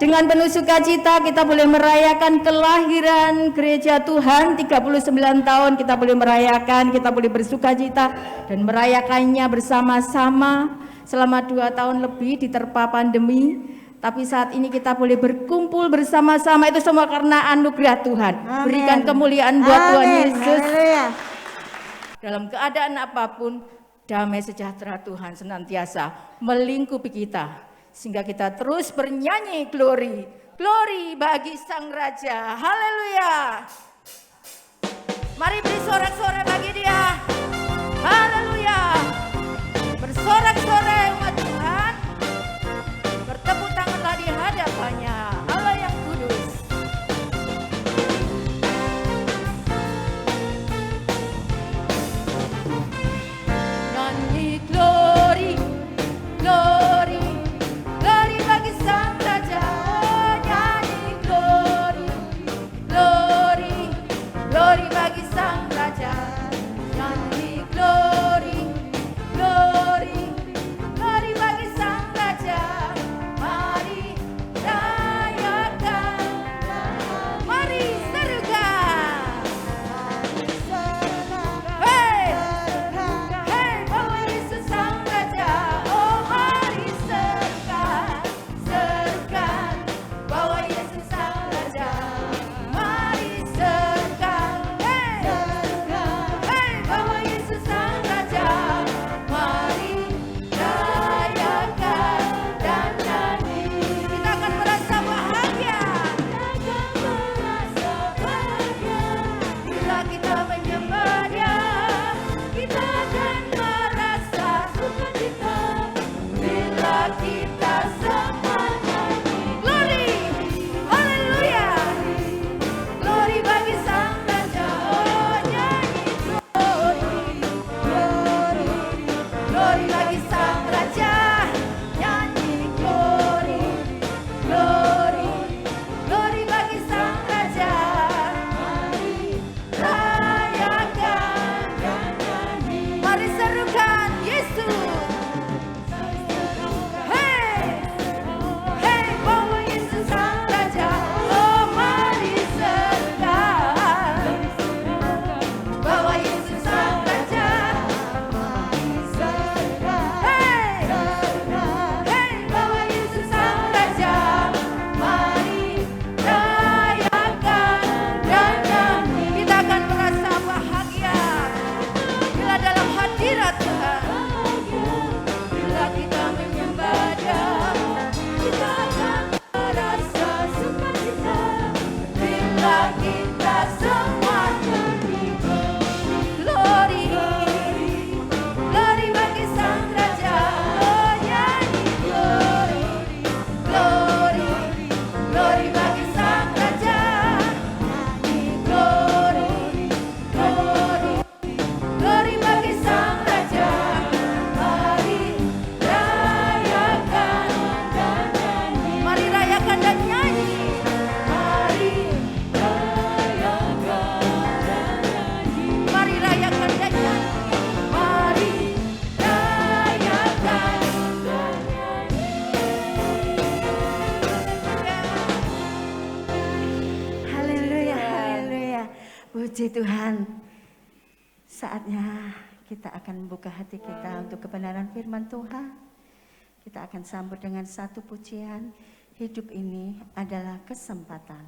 dengan penuh sukacita kita boleh merayakan kelahiran gereja Tuhan 39 tahun, kita boleh merayakan, kita boleh bersukacita dan merayakannya bersama-sama selama 2 tahun lebih diterpa pandemi. Tapi saat ini kita boleh berkumpul bersama-sama, itu semua karena anugerah Tuhan. Amen. Berikan kemuliaan buat Tuhan Yesus. Haleluya. Dalam keadaan apapun, damai sejahtera Tuhan senantiasa melingkupi kita, sehingga kita terus bernyanyi glory, glory bagi Sang Raja. Haleluya. Mari beri sorak-sorai bagi Dia. Haleluya. Bersorak-sorai umat Tuhan. Bertepuk tanganlah di hadapannya, Allah yang kudus. Nyanyi glory, glory, glory bagi Sang Raja. Oh, nyanyi glory, glory, glory bagi Sang Raja. Nyanyi glory, glory, glory bagi Sang Raja. Mari rayakan, mari serukan. Hey, hey, bawa Yesus Sang Raja. Oh, mari serukan, serukan, bawa Yesus Sang Raja. Mari serukan, hey, hey, bawa Yesus Sang Raja. Mari rayakan dan nyanyi. Kita akan merasa bahagia. Bila kita menyembah Dia, kita akan merasa sukacita. Bila kita semua nyanyi glory, haleluya, glory bagi Sang Raja. Oh, nyanyi glory, glory, glory bagi Sang Raja. Nyanyi glory, glory, glory bagi Sang Raja. Mari rayakan dan nyanyi. Mari serukan Yesus. Hey, hey, bawa Yesus Sang Raja. Oh, mari serukan, bawa Yesus Sang Raja. Hey, hey, bawa Yesus Sang Raja. Mari rayakan dan nyanyi. Kita akan merasa bahagia bila dalam hadirat Tuhan. Bila kita menyembah Dia, kita akan merasa sukacita. Bila kita semua nyanyi glory, glory bagi Sang Raja. Oh, nyanyi glory, glory, glory bagi Sang Raja. Nyanyi glory, glory, glory bagi Sang Raja. Mari rayakan dan nyanyi. Mari rayakan dan nyanyi. Mari rayakan dan nyanyi. Mari rayakan dan nyanyi. Mari rayakan dan nyanyi. Haleluya, haleluya. Puji Tuhan. Saatnya kita akan membuka hati kita untuk kebenaran firman Tuhan. Kita akan sambut dengan satu pujian. Hidup ini adalah kesempatan.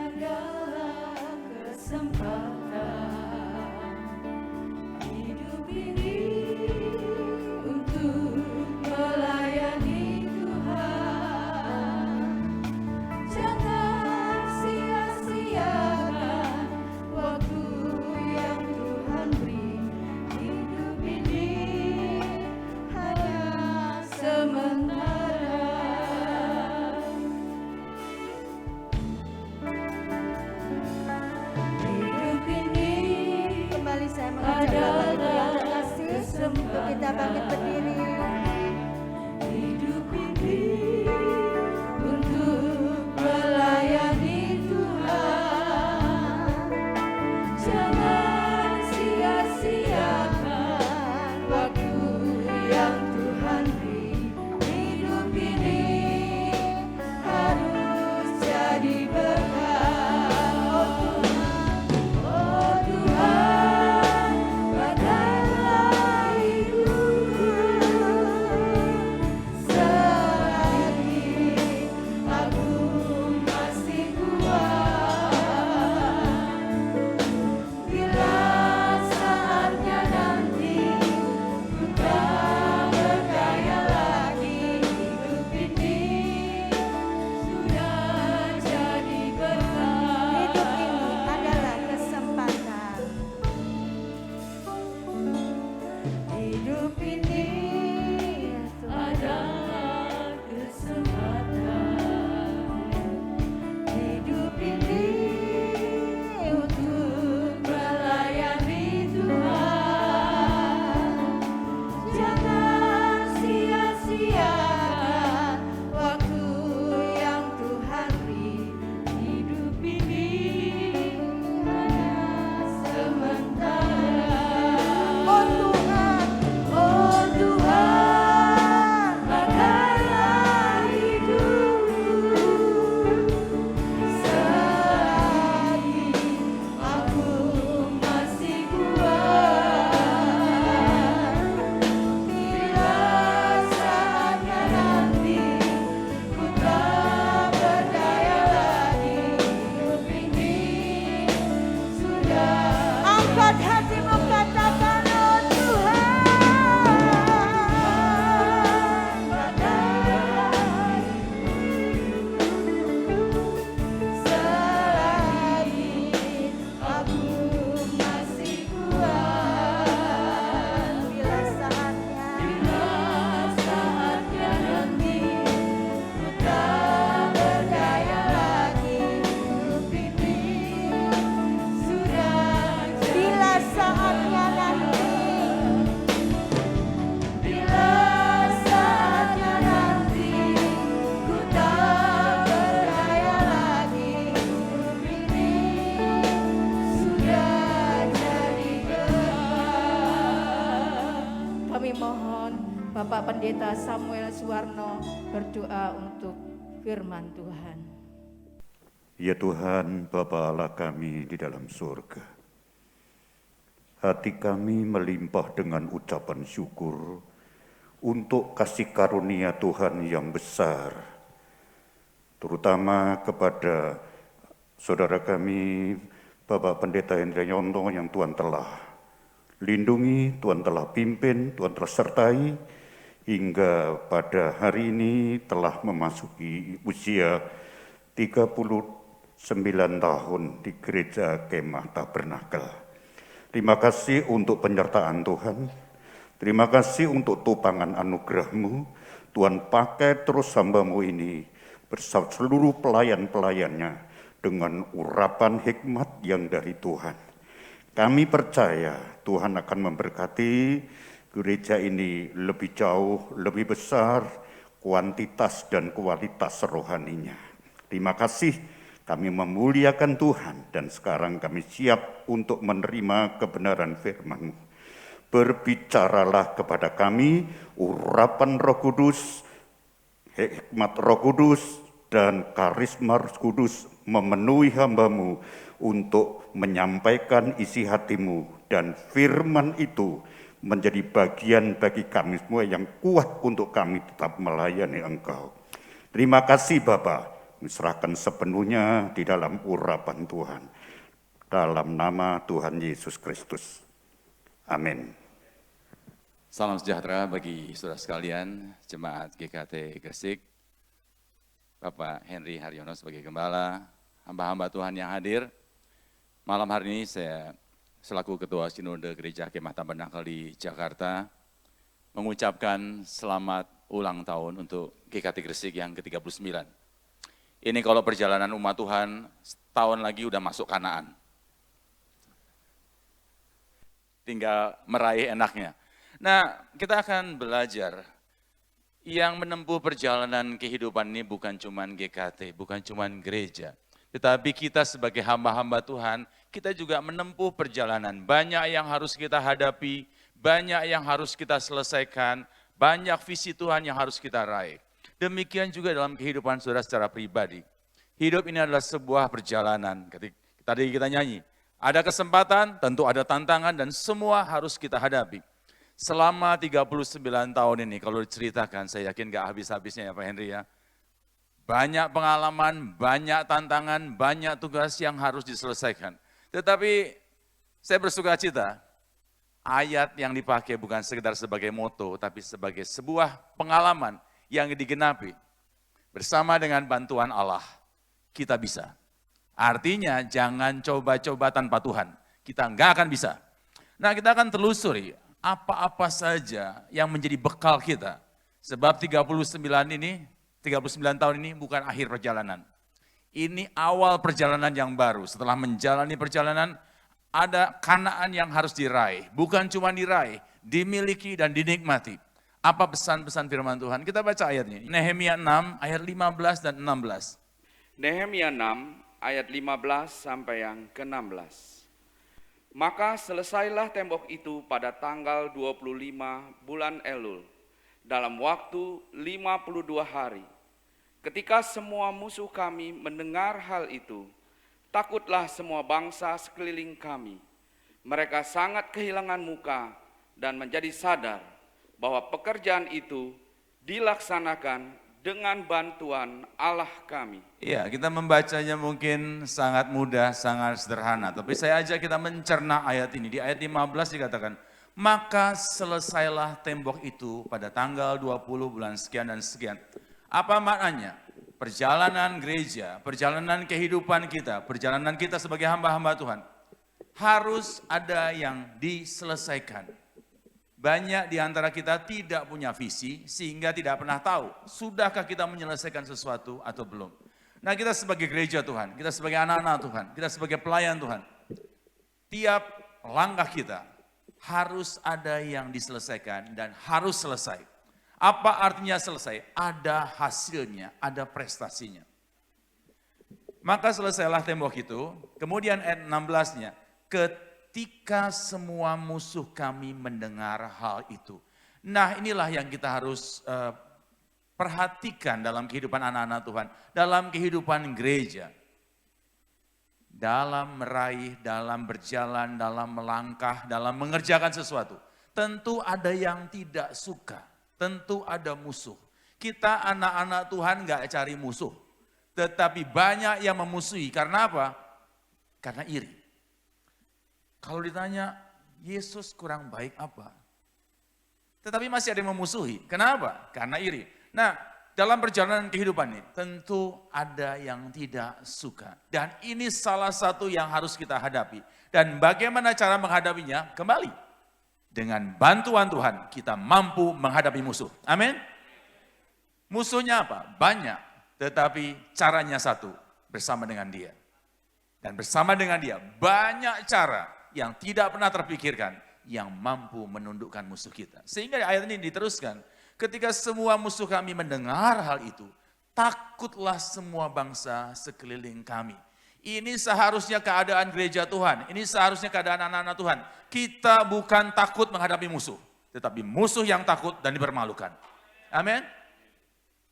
Adalah kesempatan hidup ini. Bapak Pendeta Samuel Suwarno berdoa untuk firman Tuhan. Ya Tuhan, Bapa Allah kami di dalam surga, hati kami melimpah dengan ucapan syukur untuk kasih karunia Tuhan yang besar, terutama kepada saudara kami, Bapak Pendeta Hendra Yonto yang Tuhan telah lindungi, Tuhan telah pimpin, Tuhan telah sertai, hingga pada hari ini telah memasuki usia 39 tahun di Gereja Kemah Tabernakel. Terima kasih untuk penyertaan Tuhan. Terima kasih untuk topangan anugerah-Mu. Tuhan pakai terus hamba-Mu ini bersama seluruh pelayan-pelayannya dengan urapan hikmat yang dari Tuhan. Kami percaya Tuhan akan memberkati gereja ini lebih jauh, lebih besar, kuantitas dan kualitas rohaninya. Terima kasih. Kami memuliakan Tuhan dan sekarang kami siap untuk menerima kebenaran firman-Mu. Berbicaralah kepada kami urapan Roh Kudus, hikmat Roh Kudus dan karisma Roh Kudus memenuhi hamba-Mu untuk menyampaikan isi hati-Mu, dan firman itu menjadi bagian bagi kami semua yang kuat untuk kami tetap melayani Engkau. Terima kasih Bapa. Diserahkan sepenuhnya di dalam urapan Tuhan. Dalam nama Tuhan Yesus Kristus. Amin. Salam sejahtera bagi saudara sekalian, Jemaat GKT Gresik, Bapak Henry Haryono sebagai Gembala, hamba-hamba Tuhan yang hadir. Malam hari ini saya selaku Ketua Sinode Gereja Kemah Tabernakel di Jakarta, mengucapkan selamat ulang tahun untuk GKT Gresik yang ke-39. Ini kalau perjalanan umat Tuhan, setahun lagi udah masuk Kanaan. Tinggal meraih enaknya. Nah, kita akan belajar yang menempuh perjalanan kehidupan ini bukan cuma GKT, bukan cuma gereja. Tetapi kita sebagai hamba-hamba Tuhan, kita juga menempuh perjalanan. Banyak yang harus kita hadapi, banyak yang harus kita selesaikan, banyak visi Tuhan yang harus kita raih. Demikian juga dalam kehidupan saudara secara pribadi. Hidup ini adalah sebuah perjalanan. Tadi kita nyanyi, ada kesempatan, tentu ada tantangan, dan semua harus kita hadapi. Selama 39 tahun ini, kalau diceritakan, saya yakin gak habis-habisnya ya Pak Henry ya. Banyak pengalaman, banyak tantangan, banyak tugas yang harus diselesaikan. Tetapi saya bersuka cita, ayat yang dipakai bukan sekedar sebagai moto, tapi sebagai sebuah pengalaman yang digenapi. Bersama dengan bantuan Allah, kita bisa. Artinya jangan coba-coba tanpa Tuhan, kita nggak akan bisa. Nah, kita akan telusuri apa-apa saja yang menjadi bekal kita. Sebab 39 tahun ini bukan akhir perjalanan. Ini awal perjalanan yang baru. Setelah menjalani perjalanan, ada Kanaan yang harus diraih. Bukan cuma diraih, dimiliki dan dinikmati. Apa pesan-pesan firman Tuhan? Kita baca ayatnya. Nehemia 6 ayat 15 dan 16. Nehemia 6 ayat 15 sampai yang ke-16. Maka selesailah tembok itu pada tanggal 25 bulan Elul, dalam waktu 52 hari. Ketika semua musuh kami mendengar hal itu, takutlah semua bangsa sekeliling kami. Mereka sangat kehilangan muka dan menjadi sadar bahwa pekerjaan itu dilaksanakan dengan bantuan Allah kami. Iya, kita membacanya mungkin sangat mudah, sangat sederhana. Tapi saya ajak kita mencerna ayat ini. Di ayat 15 dikatakan, maka selesailah tembok itu pada tanggal 20 bulan sekian dan sekian. Apa maknanya? Perjalanan gereja, perjalanan kehidupan kita, perjalanan kita sebagai hamba-hamba Tuhan, harus ada yang diselesaikan. Banyak di antara kita tidak punya visi sehingga tidak pernah tahu sudahkah kita menyelesaikan sesuatu atau belum. Nah, kita sebagai gereja Tuhan, kita sebagai anak-anak Tuhan, kita sebagai pelayan Tuhan, tiap langkah kita harus ada yang diselesaikan dan harus selesai. Apa artinya selesai? Ada hasilnya, ada prestasinya. Maka selesailah tembok itu, kemudian ayat 16-nya, ketika semua musuh kami mendengar hal itu. Nah, inilah yang kita harus perhatikan dalam kehidupan anak-anak Tuhan, dalam kehidupan gereja. Dalam meraih, dalam berjalan, dalam melangkah, dalam mengerjakan sesuatu. Tentu ada yang tidak suka, tentu ada musuh. Kita anak-anak Tuhan gak cari musuh. Tetapi banyak yang memusuhi, karena apa? Karena iri. Kalau ditanya, Yesus kurang baik apa? Tetapi masih ada yang memusuhi, kenapa? Karena iri. Nah, dalam perjalanan kehidupan ini, tentu ada yang tidak suka. Dan ini salah satu yang harus kita hadapi. Dan bagaimana cara menghadapinya? Kembali, dengan bantuan Tuhan, kita mampu menghadapi musuh. Amin. Musuhnya apa? Banyak, tetapi caranya satu, bersama dengan Dia. Dan bersama dengan Dia, banyak cara yang tidak pernah terpikirkan, yang mampu menundukkan musuh kita. Sehingga ayat ini diteruskan, ketika semua musuh kami mendengar hal itu, takutlah semua bangsa sekeliling kami. Ini seharusnya keadaan gereja Tuhan, ini seharusnya keadaan anak-anak Tuhan. Kita bukan takut menghadapi musuh, tetapi musuh yang takut dan dipermalukan. Amin.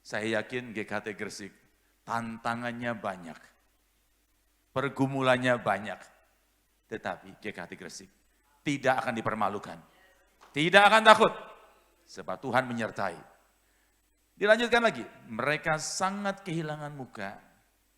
Saya yakin GKT Gresik tantangannya banyak, pergumulannya banyak, tetapi GKT Gresik tidak akan dipermalukan, tidak akan takut. Sebab Tuhan menyertai. Dilanjutkan lagi, mereka sangat kehilangan muka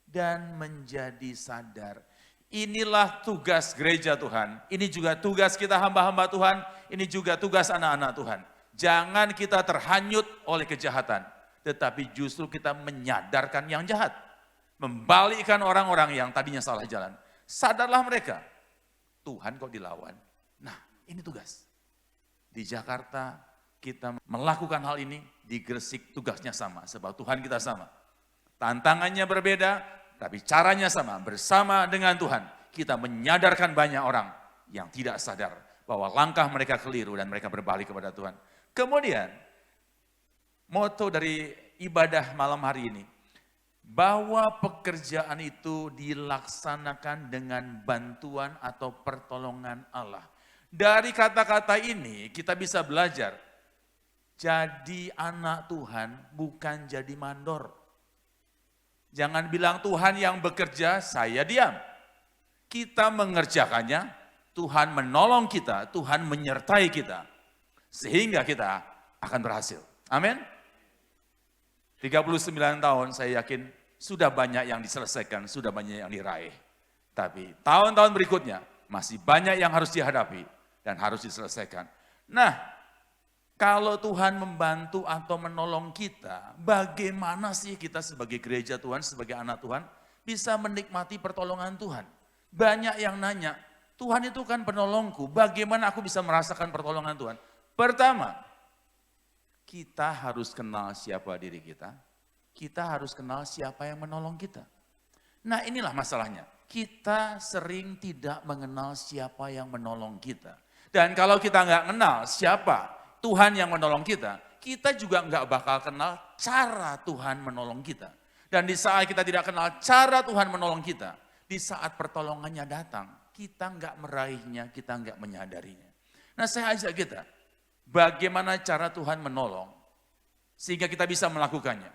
dan menjadi sadar. Inilah tugas gereja Tuhan, ini juga tugas kita hamba-hamba Tuhan, ini juga tugas anak-anak Tuhan. Jangan kita terhanyut oleh kejahatan, tetapi justru kita menyadarkan yang jahat. Membalikkan orang-orang yang tadinya salah jalan. Sadarlah mereka, Tuhan kok dilawan. Nah, ini tugas. Di Jakarta, kita melakukan hal ini, di Gresik tugasnya sama, sebab Tuhan kita sama. Tantangannya berbeda, tapi caranya sama, bersama dengan Tuhan. Kita menyadarkan banyak orang yang tidak sadar bahwa langkah mereka keliru dan mereka berbalik kepada Tuhan. Kemudian, moto dari ibadah malam hari ini, bahwa pekerjaan itu dilaksanakan dengan bantuan atau pertolongan Allah. Dari kata-kata ini kita bisa belajar, jadi anak Tuhan bukan jadi mandor. Jangan bilang Tuhan yang bekerja, saya diam. Kita mengerjakannya, Tuhan menolong kita, Tuhan menyertai kita. Sehingga kita akan berhasil. Amin. 39 tahun saya yakin sudah banyak yang diselesaikan, sudah banyak yang diraih. Tapi tahun-tahun berikutnya masih banyak yang harus dihadapi dan harus diselesaikan. Nah, kalau Tuhan membantu atau menolong kita, bagaimana sih kita sebagai gereja Tuhan, sebagai anak Tuhan, bisa menikmati pertolongan Tuhan? Banyak yang nanya, Tuhan itu kan penolongku, bagaimana aku bisa merasakan pertolongan Tuhan? Pertama, kita harus kenal siapa diri kita harus kenal siapa yang menolong kita. Nah, inilah masalahnya, kita sering tidak mengenal siapa yang menolong kita. Dan kalau kita nggak kenal siapa Tuhan yang menolong kita, kita juga nggak bakal kenal cara Tuhan menolong kita. Dan di saat kita tidak kenal cara Tuhan menolong kita, di saat pertolongannya datang, kita nggak meraihnya, kita nggak menyadarinya. Nah, saya ajak kita, bagaimana cara Tuhan menolong, sehingga kita bisa melakukannya.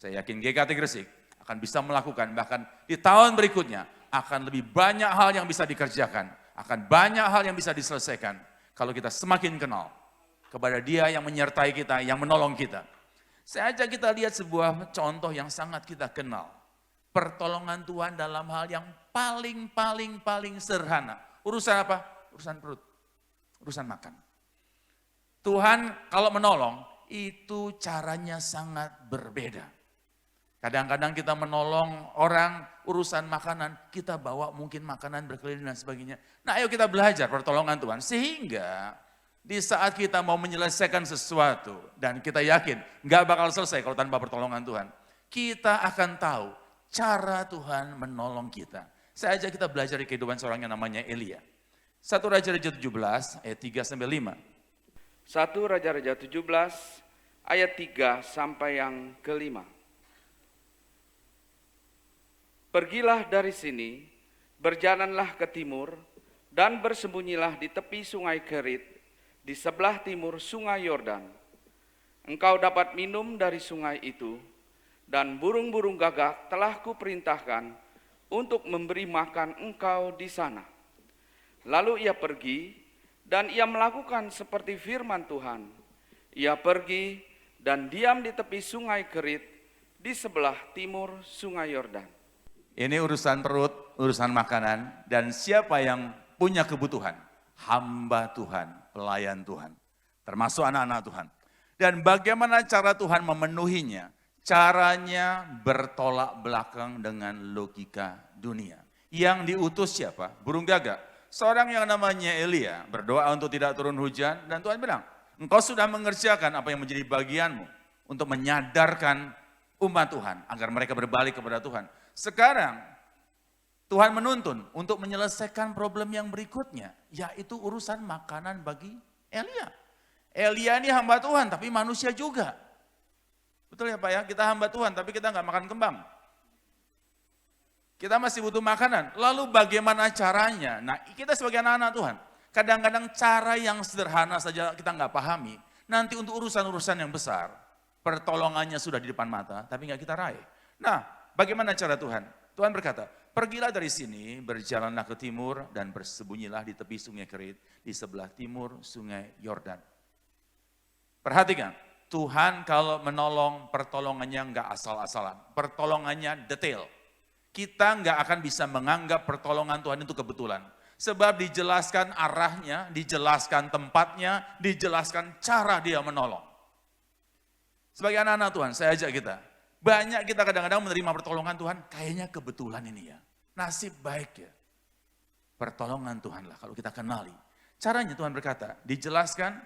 Saya yakin GKT Gresik akan bisa melakukan, bahkan di tahun berikutnya akan lebih banyak hal yang bisa dikerjakan, akan banyak hal yang bisa diselesaikan, kalau kita semakin kenal kepada Dia yang menyertai kita, yang menolong kita. Saya ajak kita lihat sebuah contoh yang sangat kita kenal. Pertolongan Tuhan dalam hal yang paling sederhana. Urusan apa? Urusan perut, urusan makan. Tuhan kalau menolong, itu caranya sangat berbeda. Kadang-kadang kita menolong orang urusan makanan, kita bawa mungkin makanan berkeliling dan sebagainya. Nah, ayo kita belajar pertolongan Tuhan, sehingga di saat kita mau menyelesaikan sesuatu, dan kita yakin nggak bakal selesai kalau tanpa pertolongan Tuhan, kita akan tahu cara Tuhan menolong kita. Saya ajak kita belajar di kehidupan seorang yang namanya Elia. 1 Raja-Raja 17 ayat 3-5. 1 Raja-Raja 17 ayat 3 sampai yang ke-5. Pergilah dari sini, berjalanlah ke timur, dan bersembunyilah di tepi sungai Kerit, di sebelah timur sungai Yordan. Engkau dapat minum dari sungai itu, dan burung-burung gagak telah kuperintahkan untuk memberi makan engkau di sana. Lalu ia pergi, dan ia melakukan seperti firman Tuhan. Ia pergi dan diam di tepi sungai Kerit, di sebelah timur sungai Yordan. Ini urusan perut, urusan makanan, dan siapa yang punya kebutuhan? Hamba Tuhan, pelayan Tuhan, termasuk anak-anak Tuhan. Dan bagaimana cara Tuhan memenuhinya? Caranya bertolak belakang dengan logika dunia. Yang diutus siapa? Burung gagak. Seorang yang namanya Elia berdoa untuk tidak turun hujan, dan Tuhan bilang, engkau sudah mengerjakan apa yang menjadi bagianmu untuk menyadarkan umat Tuhan agar mereka berbalik kepada Tuhan. Sekarang Tuhan menuntun untuk menyelesaikan problem yang berikutnya, yaitu urusan makanan bagi Elia. Elia ini hamba Tuhan tapi manusia juga. Betul ya Pak ya, kita hamba Tuhan tapi kita nggak makan kembang. Kita masih butuh makanan. Lalu bagaimana caranya? Nah, kita sebagai anak-anak Tuhan, kadang-kadang cara yang sederhana saja kita nggak pahami. Nanti untuk urusan-urusan yang besar, pertolongannya sudah di depan mata, tapi nggak kita raih. Nah, bagaimana cara Tuhan? Tuhan berkata, pergilah dari sini, berjalanlah ke timur, dan bersembunyilah di tepi sungai Kerit, di sebelah timur sungai Yordan. Perhatikan, Tuhan kalau menolong, pertolongannya nggak asal-asalan. Pertolongannya detail. Kita nggak akan bisa menganggap pertolongan Tuhan itu kebetulan. Sebab dijelaskan arahnya, dijelaskan tempatnya, dijelaskan cara dia menolong. Sebagai anak-anak Tuhan, saya ajak kita. Banyak kita kadang-kadang menerima pertolongan Tuhan, kayaknya kebetulan ini ya. Nasib baik ya. Pertolongan Tuhan lah kalau kita kenali. Caranya Tuhan berkata, dijelaskan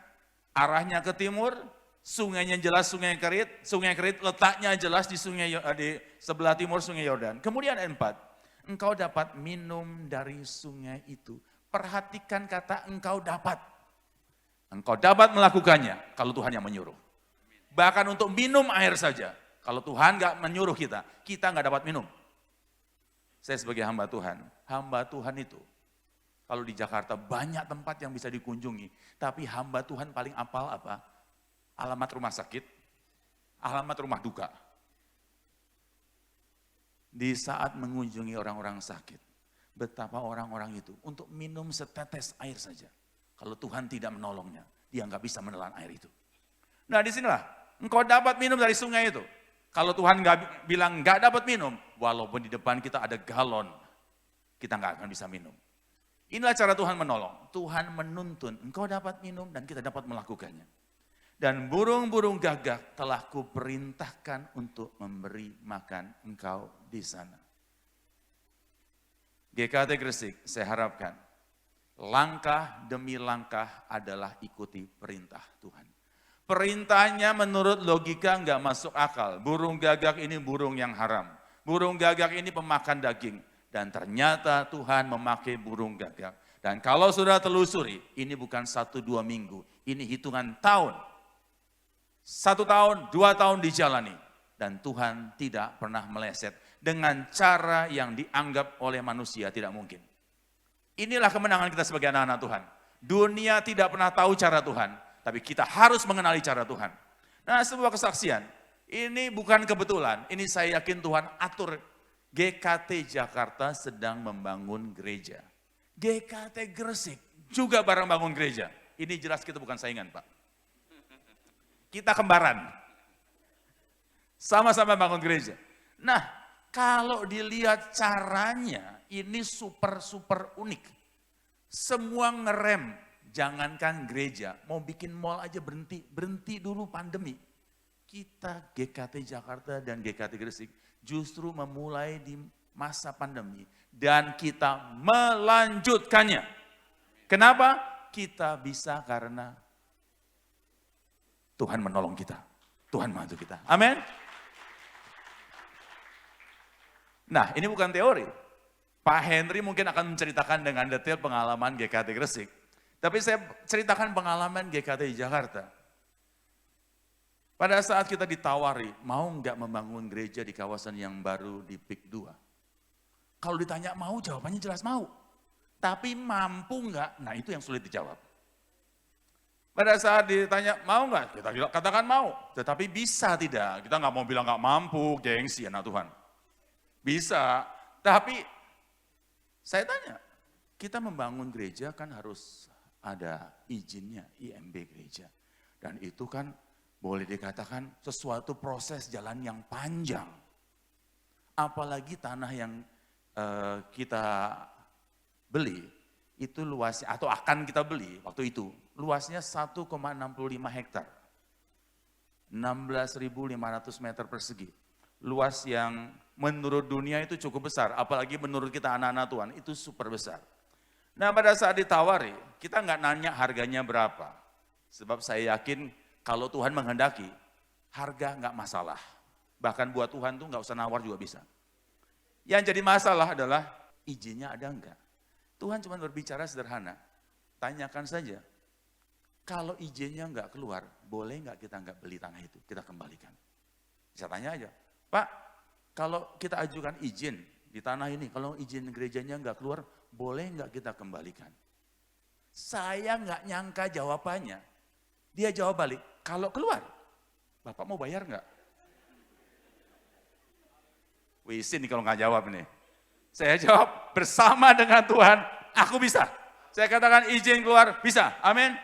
arahnya ke timur, sungainya jelas sungai Kerit letaknya jelas di di sebelah timur sungai Yordan. Kemudian 4, engkau dapat minum dari sungai itu. Perhatikan kata engkau dapat. Engkau dapat melakukannya kalau Tuhan yang menyuruh. Bahkan untuk minum air saja. Kalau Tuhan nggak menyuruh kita nggak dapat minum. Saya sebagai hamba Tuhan itu, kalau di Jakarta banyak tempat yang bisa dikunjungi, tapi hamba Tuhan paling apal apa? Alamat rumah sakit, alamat rumah duka. Di saat mengunjungi orang-orang sakit, betapa orang-orang itu untuk minum setetes air saja. Kalau Tuhan tidak menolongnya, dia nggak bisa menelan air itu. Nah disinilah, engkau dapat minum dari sungai itu. Kalau Tuhan nggak bilang nggak dapat minum, walaupun di depan kita ada galon, kita nggak akan bisa minum. Inilah cara Tuhan menolong. Tuhan menuntun, engkau dapat minum dan kita dapat melakukannya. Dan burung-burung gagak telah kuperintahkan untuk memberi makan engkau di sana. GKT Gresik, saya harapkan langkah demi langkah adalah ikuti perintah Tuhan. Perintahnya menurut logika enggak masuk akal. Burung gagak ini burung yang haram. Burung gagak ini pemakan daging. Dan ternyata Tuhan memakai burung gagak. Dan kalau sudah telusuri, ini bukan 1-2 minggu. Ini hitungan tahun. 1 tahun, 2 tahun dijalani. Dan Tuhan tidak pernah meleset dengan cara yang dianggap oleh manusia tidak mungkin. Inilah kemenangan kita sebagai anak-anak Tuhan. Dunia tidak pernah tahu cara Tuhan. Tapi kita harus mengenali cara Tuhan. Nah, sebuah kesaksian. Ini bukan kebetulan. Ini saya yakin Tuhan atur. GKT Jakarta sedang membangun gereja. GKT Gresik juga bareng bangun gereja. Ini jelas kita bukan saingan, Pak. Kita kembaran. Sama-sama bangun gereja. Nah, kalau dilihat caranya, ini super unik. Semua ngerem. Jangankan gereja, mau bikin mall aja berhenti dulu pandemi. Kita GKT Jakarta dan GKT Gresik justru memulai di masa pandemi dan kita melanjutkannya. Kenapa? Kita bisa karena Tuhan menolong kita. Tuhan membantu kita. Amin. Nah, ini bukan teori. Pak Henry mungkin akan menceritakan dengan detail pengalaman GKT Gresik. Tapi saya ceritakan pengalaman GKT Jakarta. Pada saat kita ditawari, mau nggak membangun gereja di kawasan yang baru di PIK 2? Kalau ditanya mau, jawabannya jelas mau. Tapi mampu nggak? Nah itu yang sulit dijawab. Pada saat ditanya, mau nggak? Kita katakan mau, tetapi bisa tidak? Kita nggak mau bilang nggak mampu, gengsi anak Tuhan. Bisa, tapi saya tanya, kita membangun gereja kan harus ada izinnya, IMB gereja. Dan itu kan boleh dikatakan sesuatu proses jalan yang panjang. Apalagi tanah yang kita beli, itu luasnya, atau akan kita beli waktu itu, luasnya 1,65 hektar. 16.500 meter persegi. Luas yang menurut dunia itu cukup besar, apalagi menurut kita anak-anak Tuhan, itu super besar. Nah pada saat ditawari, kita nggak nanya harganya berapa. Sebab saya yakin kalau Tuhan menghendaki, harga nggak masalah. Bahkan buat Tuhan tuh nggak usah nawar juga bisa. Yang jadi masalah adalah izinnya ada enggak. Tuhan cuma berbicara sederhana, tanyakan saja. Kalau izinnya enggak keluar, boleh enggak kita enggak beli tanah itu, kita kembalikan. Bisa tanya aja, Pak, kalau kita ajukan izin di tanah ini, kalau izin gerejanya enggak keluar, boleh enggak kita kembalikan? Saya enggak nyangka jawabannya. Dia jawab balik, kalau keluar, Bapak mau bayar enggak? Wisin nih kalau enggak jawab nih. Saya jawab, bersama dengan Tuhan, aku bisa. Saya katakan izin keluar, bisa. Amin.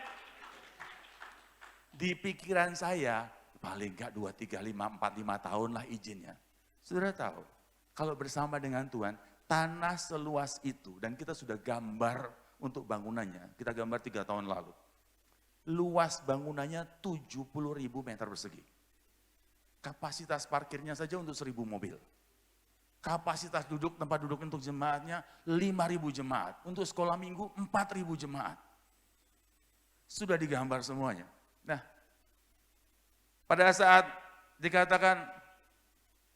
Di pikiran saya, paling enggak 2, 3, 5, 4, 5 tahun lah izinnya. Sudah tahu, kalau bersama dengan Tuhan, tanah seluas itu, dan kita sudah gambar untuk bangunannya, kita gambar 3 tahun lalu. Luas bangunannya 70.000 meter persegi. Kapasitas parkirnya saja untuk 1.000 mobil. Kapasitas duduk, tempat duduk untuk jemaatnya 5.000 jemaat. Untuk sekolah minggu 4.000 jemaat. Sudah digambar semuanya. Nah, pada saat dikatakan,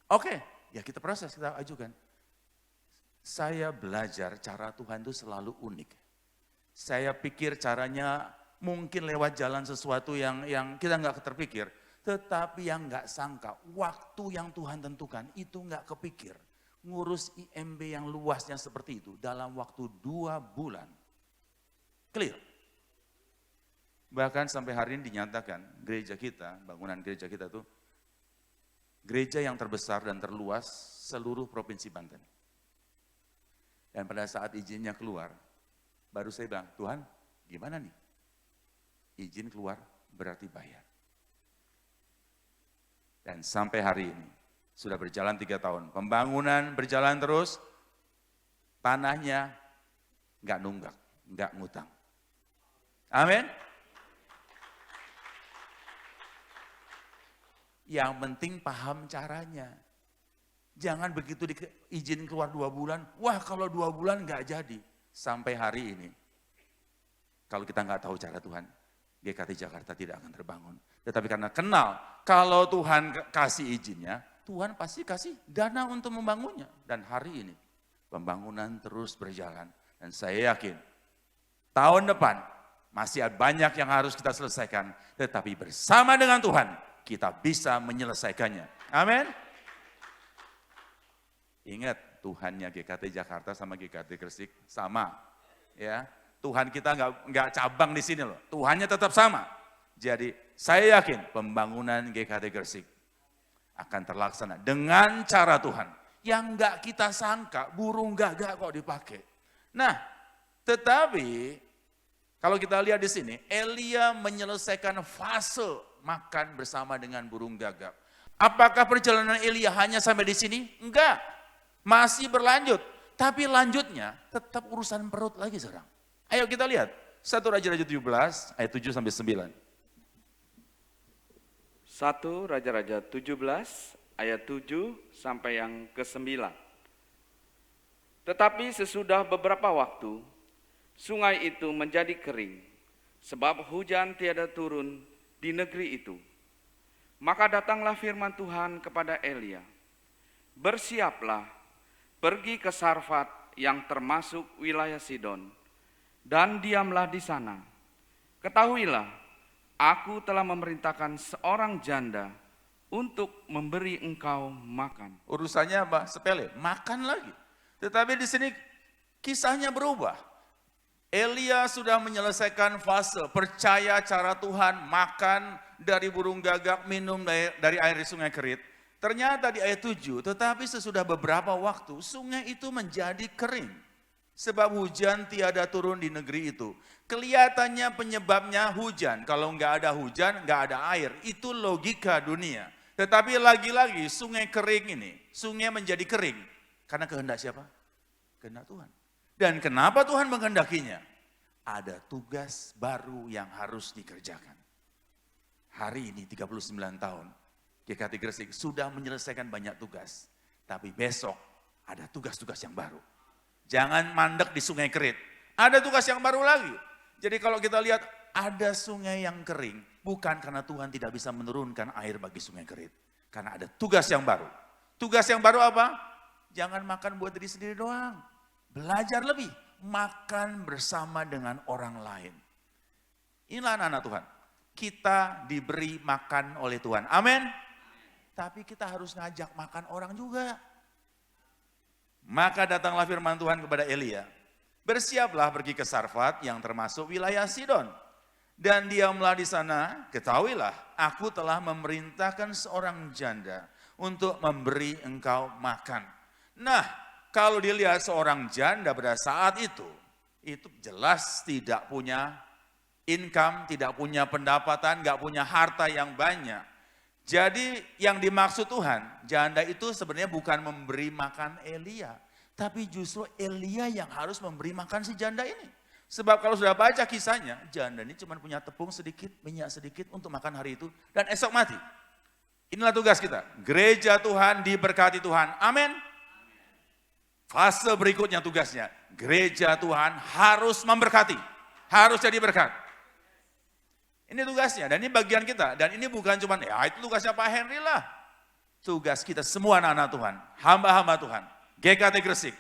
oke, ya kita proses, kita ajukan. Saya belajar cara Tuhan itu selalu unik. Saya pikir caranya mungkin lewat jalan sesuatu yang kita nggak terpikir. Tetapi yang nggak sangka, waktu yang Tuhan tentukan itu nggak kepikir. Ngurus IMB yang luasnya seperti itu dalam waktu 2 bulan. Clear. Bahkan sampai hari ini dinyatakan gereja kita, bangunan gereja kita tuh gereja yang terbesar dan terluas seluruh provinsi Banten. Dan pada saat izinnya keluar, baru saya bilang, Tuhan gimana nih? Izin keluar berarti bayar. Dan sampai hari ini, sudah berjalan 3 tahun. Pembangunan berjalan terus, tanahnya nggak nunggak, nggak ngutang. Amin. Yang penting paham caranya. Jangan begitu izin keluar 2 bulan, wah kalau 2 bulan nggak jadi. Sampai hari ini, kalau kita nggak tahu cara Tuhan, GKT Jakarta tidak akan terbangun. Tetapi karena kenal, kalau Tuhan kasih izinnya, Tuhan pasti kasih dana untuk membangunnya. Dan hari ini, pembangunan terus berjalan. Dan saya yakin, tahun depan masih banyak yang harus kita selesaikan. Tetapi bersama dengan Tuhan, kita bisa menyelesaikannya. Amin. Ingat, Tuhannya GKT Jakarta sama GKT Gresik sama. Ya, Tuhan kita nggak cabang di sini loh. Tuhannya tetap sama. Jadi saya yakin pembangunan GKT Gresik akan terlaksana dengan cara Tuhan yang nggak kita sangka, burung gagak kok dipakai. Nah, tetapi kalau kita lihat di sini, Elia menyelesaikan fase makan bersama dengan burung gagak. Apakah perjalanan Elia hanya sampai di sini? Enggak, masih berlanjut. Tapi lanjutnya tetap urusan perut lagi sekarang. Ayo kita lihat, 1 Raja-Raja 17 ayat 7 sampai 9. 1 Raja-Raja 17 ayat 7 sampai yang ke-9. Tetapi sesudah beberapa waktu, sungai itu menjadi kering, sebab hujan tiada turun di negeri itu. Maka datanglah firman Tuhan kepada Elia, bersiaplah, pergi ke Sarfat yang termasuk wilayah Sidon, dan diamlah di sana. Ketahuilah, aku telah memerintahkan seorang janda untuk memberi engkau makan. Urusannya apa? Sepele, makan lagi. Tetapi di sini kisahnya berubah. Elia sudah menyelesaikan fase percaya cara Tuhan, makan dari burung gagak, minum dari air di sungai Kerit. Ternyata di ayat 7, tetapi sesudah beberapa waktu sungai itu menjadi kering. Sebab hujan tiada turun di negeri itu. Kelihatannya penyebabnya hujan. Kalau nggak ada hujan, nggak ada air. Itu logika dunia. Tetapi lagi-lagi sungai kering ini, sungai menjadi kering. Karena kehendak siapa? Kehendak Tuhan. Dan kenapa Tuhan menghendakinya? Ada tugas baru yang harus dikerjakan. Hari ini 39 tahun, GKT Gresik sudah menyelesaikan banyak tugas. Tapi besok ada tugas-tugas yang baru. Jangan mandek di sungai Kerit. Ada tugas yang baru lagi. Jadi kalau kita lihat ada sungai yang kering, bukan karena Tuhan tidak bisa menurunkan air bagi sungai Kerit. Karena ada tugas yang baru. Tugas yang baru apa? Jangan makan buat diri sendiri doang. Belajar lebih, makan bersama dengan orang lain. Inilah anak-anak Tuhan. Kita diberi makan oleh Tuhan. Amin. Tapi kita harus ngajak makan orang juga. Maka datanglah firman Tuhan kepada Elia. Bersiaplah pergi ke Sarfat yang termasuk wilayah Sidon. Dan diamlah di sana, ketahuilah aku telah memerintahkan seorang janda untuk memberi engkau makan. Nah, kalau dilihat seorang janda pada saat itu jelas tidak punya income, tidak punya pendapatan, nggak punya harta yang banyak. Jadi yang dimaksud Tuhan, janda itu sebenarnya bukan memberi makan Elia, tapi justru Elia yang harus memberi makan si janda ini. Sebab kalau sudah baca kisahnya, janda ini cuma punya tepung sedikit, minyak sedikit untuk makan hari itu, dan esok mati. Inilah tugas kita, gereja Tuhan diberkati Tuhan, amin. Fase berikutnya tugasnya, gereja Tuhan harus memberkati, harus jadi berkat. Ini tugasnya dan ini bagian kita. Dan ini bukan cuma, ya itu tugasnya Pak Henry lah. Tugas kita semua anak-anak Tuhan, hamba-hamba Tuhan. GKT Gresik,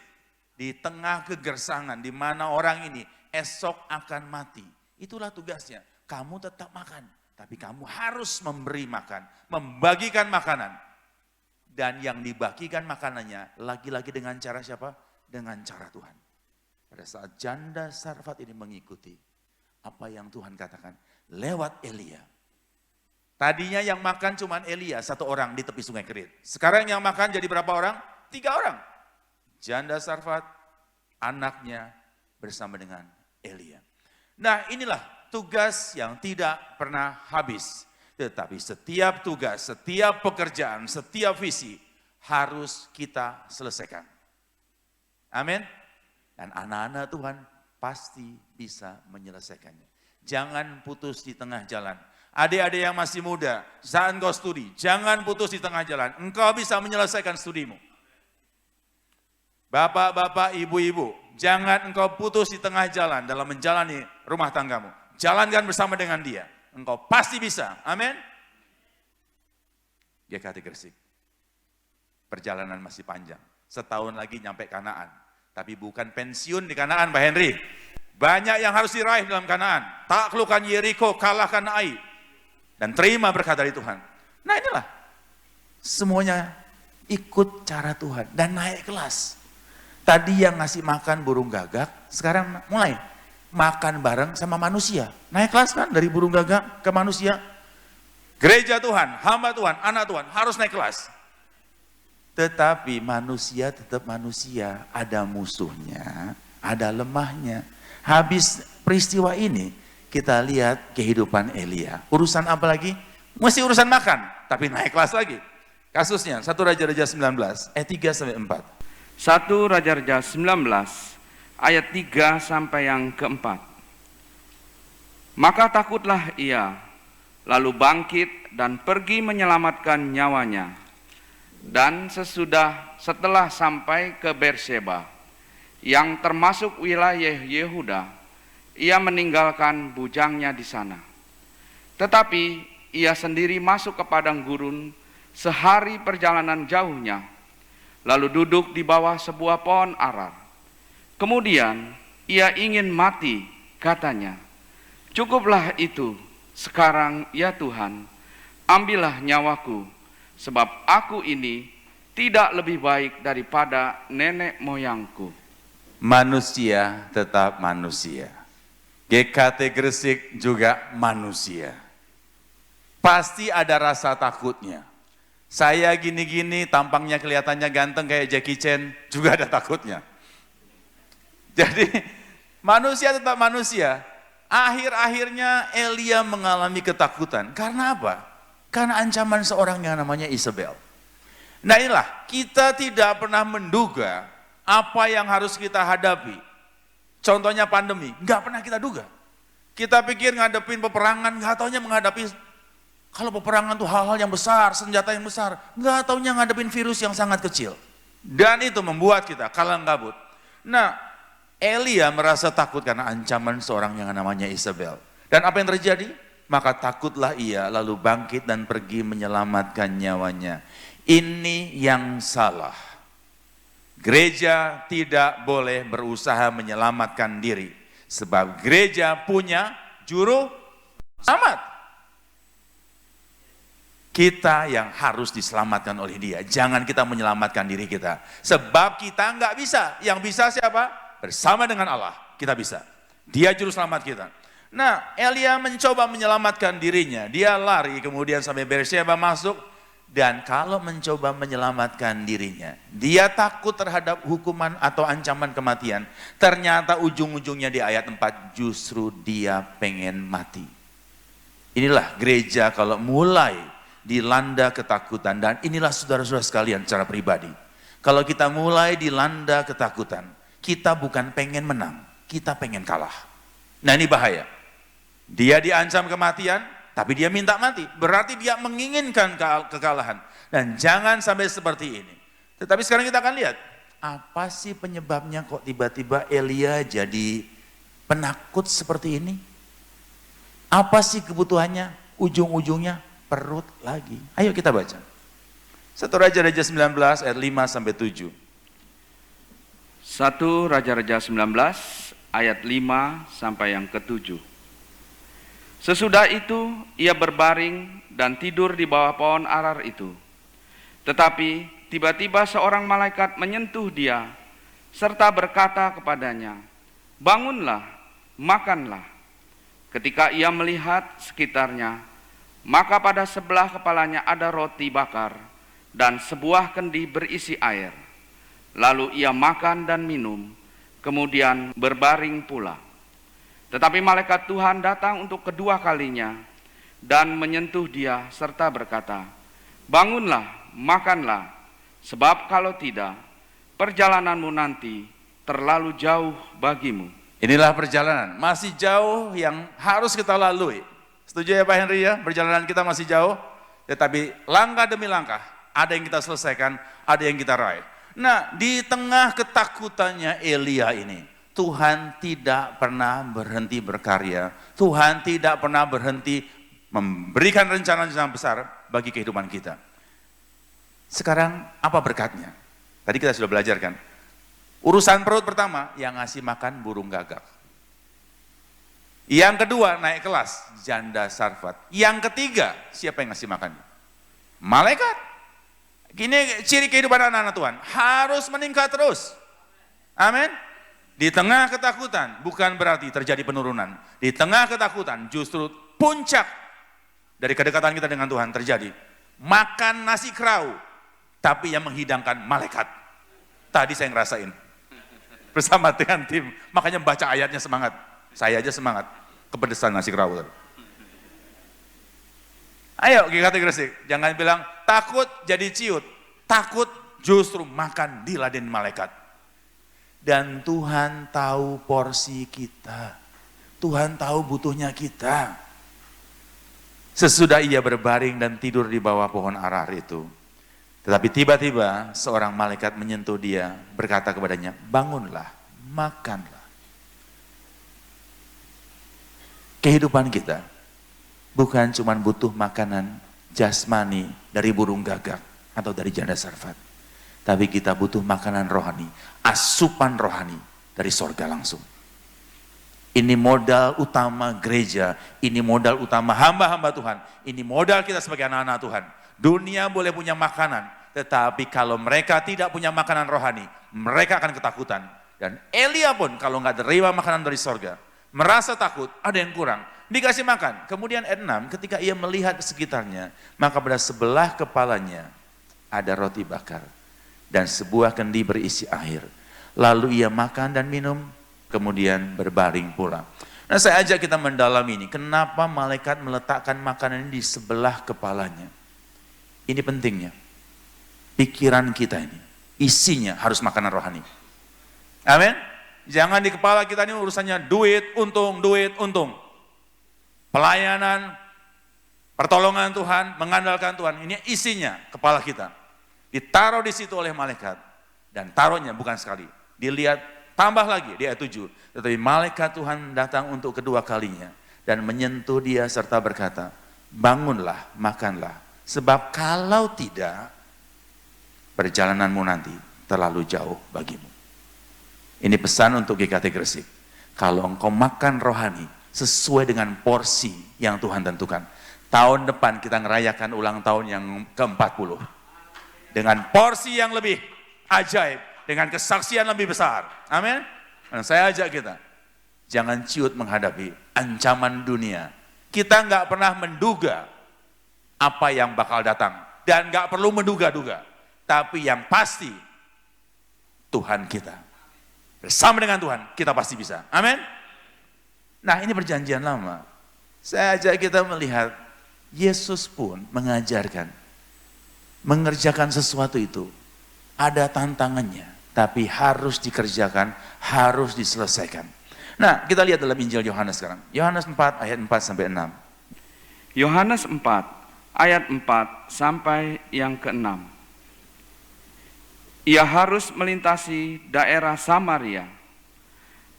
di tengah kegersangan, di mana orang ini esok akan mati. Itulah tugasnya, kamu tetap makan. Tapi kamu harus memberi makan, membagikan makanan. Dan yang dibagikan makanannya, lagi-lagi dengan cara siapa? Dengan cara Tuhan. Pada saat janda Sarfat ini mengikuti apa yang Tuhan katakan, lewat Elia. Tadinya yang makan cuma Elia, satu orang di tepi sungai Kerit. Sekarang yang makan jadi berapa orang? 3 orang. Janda Sarfat, anaknya bersama dengan Elia. Nah inilah tugas yang tidak pernah habis. Tetapi setiap tugas, setiap pekerjaan, setiap visi harus kita selesaikan. Amin. Dan anak-anak Tuhan pasti bisa menyelesaikannya. Jangan putus di tengah jalan. Adik-adik yang masih muda, saat engkau studi, jangan putus di tengah jalan. Engkau bisa menyelesaikan studimu. Bapak-bapak, ibu-ibu, jangan engkau putus di tengah jalan dalam menjalani rumah tanggamu. Jalankan bersama dengan dia. Engkau pasti bisa. Amin. GKT Gresik. Perjalanan masih panjang. Setahun lagi nyampe Kanaan. Tapi bukan pensiun di Kanaan, Pak Henry. Banyak yang harus diraih dalam Kanaan. Taklukkan Yeriko, kalahkan Ai. Dan terima berkat dari Tuhan. Nah inilah. Semuanya ikut cara Tuhan dan naik kelas. Tadi yang ngasih makan burung gagak, sekarang mulai makan bareng sama manusia. Naik kelas kan dari burung gagak ke manusia. Gereja Tuhan, hamba Tuhan, anak Tuhan harus naik kelas. Tetapi manusia tetap manusia, ada musuhnya, ada lemahnya. Habis peristiwa ini, kita lihat kehidupan Elia. Urusan apa lagi? Mesti urusan makan, tapi naik kelas lagi. Kasusnya, 1 Raja-Raja 19, ayat 3-4. 1 Raja-Raja 19, ayat 3 sampai yang keempat. Maka takutlah ia, lalu bangkit dan pergi menyelamatkan nyawanya. Dan setelah sampai ke Berseba, yang termasuk wilayah Yehuda, ia meninggalkan bujangnya di sana. Tetapi ia sendiri masuk ke padang gurun sehari perjalanan jauhnya, lalu duduk di bawah sebuah pohon arar. Kemudian ia ingin mati, katanya, "Cukuplah itu, sekarang ya Tuhan, ambillah nyawaku, sebab aku ini tidak lebih baik daripada nenek moyangku." Manusia tetap manusia. GKT Gresik juga manusia. Pasti ada rasa takutnya. Saya gini-gini, tampangnya kelihatannya ganteng kayak Jackie Chan, juga ada takutnya. Jadi manusia tetap manusia. Akhir-akhirnya Elia mengalami ketakutan. Karena apa? Karena ancaman seorang yang namanya Isabel. Nah inilah, kita tidak pernah menduga apa yang harus kita hadapi. Contohnya pandemi, nggak pernah kita duga. Kita pikir ngadepin peperangan, nggak taunya menghadapi, kalau peperangan tuh hal-hal yang besar, senjata yang besar, nggak taunya ngadepin virus yang sangat kecil. Dan itu membuat kita kalang kabut. Nah, Elia merasa takut karena ancaman seorang yang namanya Isabel. Dan apa yang terjadi? Maka takutlah ia, lalu bangkit dan pergi menyelamatkan nyawanya. Ini yang salah. Gereja tidak boleh berusaha menyelamatkan diri. Sebab gereja punya juru selamat. Kita yang harus diselamatkan oleh dia. Jangan kita menyelamatkan diri kita. Sebab kita nggak bisa. Yang bisa siapa? Bersama dengan Allah. Kita bisa. Dia juru selamat kita. Nah, Elia mencoba menyelamatkan dirinya. Dia lari kemudian sampai Beersheba masuk. Dan kalau mencoba menyelamatkan dirinya, dia takut terhadap hukuman atau ancaman kematian. Ternyata ujung-ujungnya di ayat 4 justru dia pengen mati. Inilah gereja kalau mulai dilanda ketakutan, dan inilah saudara-saudara sekalian secara pribadi. Kalau kita mulai dilanda ketakutan, kita bukan pengen menang, kita pengen kalah. Nah ini bahaya. Dia diancam kematian, tapi dia minta mati. Berarti dia menginginkan kekalahan. Dan jangan sampai seperti ini. Tetapi sekarang kita akan lihat, apa sih penyebabnya kok tiba-tiba Elia jadi penakut seperti ini? Apa sih kebutuhannya? Ujung-ujungnya perut lagi. Ayo kita baca. 1 Raja-Raja 19 ayat 5 sampai 7. 1 Raja-Raja 19 ayat 5 sampai yang ke-7. Sesudah itu ia berbaring dan tidur di bawah pohon arar itu. Tetapi tiba-tiba seorang malaikat menyentuh dia serta berkata kepadanya, "Bangunlah, makanlah." Ketika ia melihat sekitarnya, maka pada sebelah kepalanya ada roti bakar dan sebuah kendi berisi air. Lalu ia makan dan minum, kemudian berbaring pula. Tetapi malaikat Tuhan datang untuk kedua kalinya dan menyentuh dia serta berkata, "Bangunlah, makanlah, sebab kalau tidak, perjalananmu nanti terlalu jauh bagimu." Inilah perjalanan, masih jauh yang harus kita lalui. Setuju ya Pak Henry ya? Perjalanan kita masih jauh, tetapi langkah demi langkah, ada yang kita selesaikan, ada yang kita raih. Nah, di tengah ketakutannya Elia ini, Tuhan tidak pernah berhenti berkarya. Tuhan tidak pernah berhenti memberikan rencana-rencana besar bagi kehidupan kita. Sekarang apa berkatnya? Tadi kita sudah belajar kan? Urusan perut pertama, yang ngasih makan burung gagak. Yang kedua, naik kelas, janda Sarfat. Yang ketiga, siapa yang ngasih makannya? Malaikat. Gini ciri kehidupan anak-anak Tuhan, harus meningkat terus. Amin. Di tengah ketakutan, bukan berarti terjadi penurunan. Di tengah ketakutan, justru puncak dari kedekatan kita dengan Tuhan terjadi. Makan nasi kerau, tapi yang menghidangkan malaikat. Tadi saya ngerasain. Bersama dengan tim, makanya baca ayatnya semangat. Saya aja semangat, kepedesan nasi kerau. Ayo GKT Gresik, jangan bilang takut jadi ciut. Takut justru makan diladen malaikat. Dan Tuhan tahu porsi kita. Tuhan tahu butuhnya kita. Sesudah ia berbaring dan tidur di bawah pohon arar itu. Tetapi tiba-tiba seorang malaikat menyentuh dia, berkata kepadanya, "Bangunlah, makanlah." Kehidupan kita bukan cuma butuh makanan jasmani dari burung gagak atau dari janda Sarfat. Tapi kita butuh makanan rohani, asupan rohani dari sorga langsung. Ini modal utama gereja, ini modal utama hamba-hamba Tuhan, ini modal kita sebagai anak-anak Tuhan. Dunia boleh punya makanan, tetapi kalau mereka tidak punya makanan rohani, mereka akan ketakutan. Dan Elia pun kalau nggak terima makanan dari sorga, merasa takut, ada yang kurang, dikasih makan. Kemudian ayat 6, ketika ia melihat ke sekitarnya, maka pada sebelah kepalanya ada roti bakar dan sebuah kendi berisi air. Lalu ia makan dan minum, kemudian berbaring pulang. Nah, saya ajak kita mendalami ini, kenapa malaikat meletakkan makanan ini di sebelah kepalanya. Ini pentingnya, pikiran kita ini, isinya harus makanan rohani. Amin. Jangan di kepala kita ini urusannya duit, untung. Pelayanan, pertolongan Tuhan, mengandalkan Tuhan. Ini isinya kepala kita. Ditaruh di situ oleh malaikat. Dan taruhnya bukan sekali. Dilihat, tambah lagi di ayat 7. Tetapi malaikat Tuhan datang untuk kedua kalinya. Dan menyentuh dia serta berkata, bangunlah, makanlah. Sebab kalau tidak, perjalananmu nanti terlalu jauh bagimu. Ini pesan untuk GKT Gresik. Kalau engkau makan rohani sesuai dengan porsi yang Tuhan tentukan. Tahun depan kita ngerayakan ulang tahun yang ke-40. Dengan porsi yang lebih ajaib. Dengan kesaksian lebih besar. Amin. Dan saya ajak kita. Jangan ciut menghadapi ancaman dunia. Kita nggak pernah menduga apa yang bakal datang. Dan nggak perlu menduga-duga. Tapi yang pasti, Tuhan kita. Bersama dengan Tuhan, kita pasti bisa. Amin. Nah, ini perjanjian lama. Saya ajak kita melihat, Yesus pun mengajarkan, mengerjakan sesuatu itu, ada tantangannya, tapi harus dikerjakan, harus diselesaikan. Nah, kita lihat dalam Injil Yohanes sekarang. Yohanes 4 ayat 4 sampai 6. Yohanes 4 ayat 4 sampai yang ke-6. Ia harus melintasi daerah Samaria.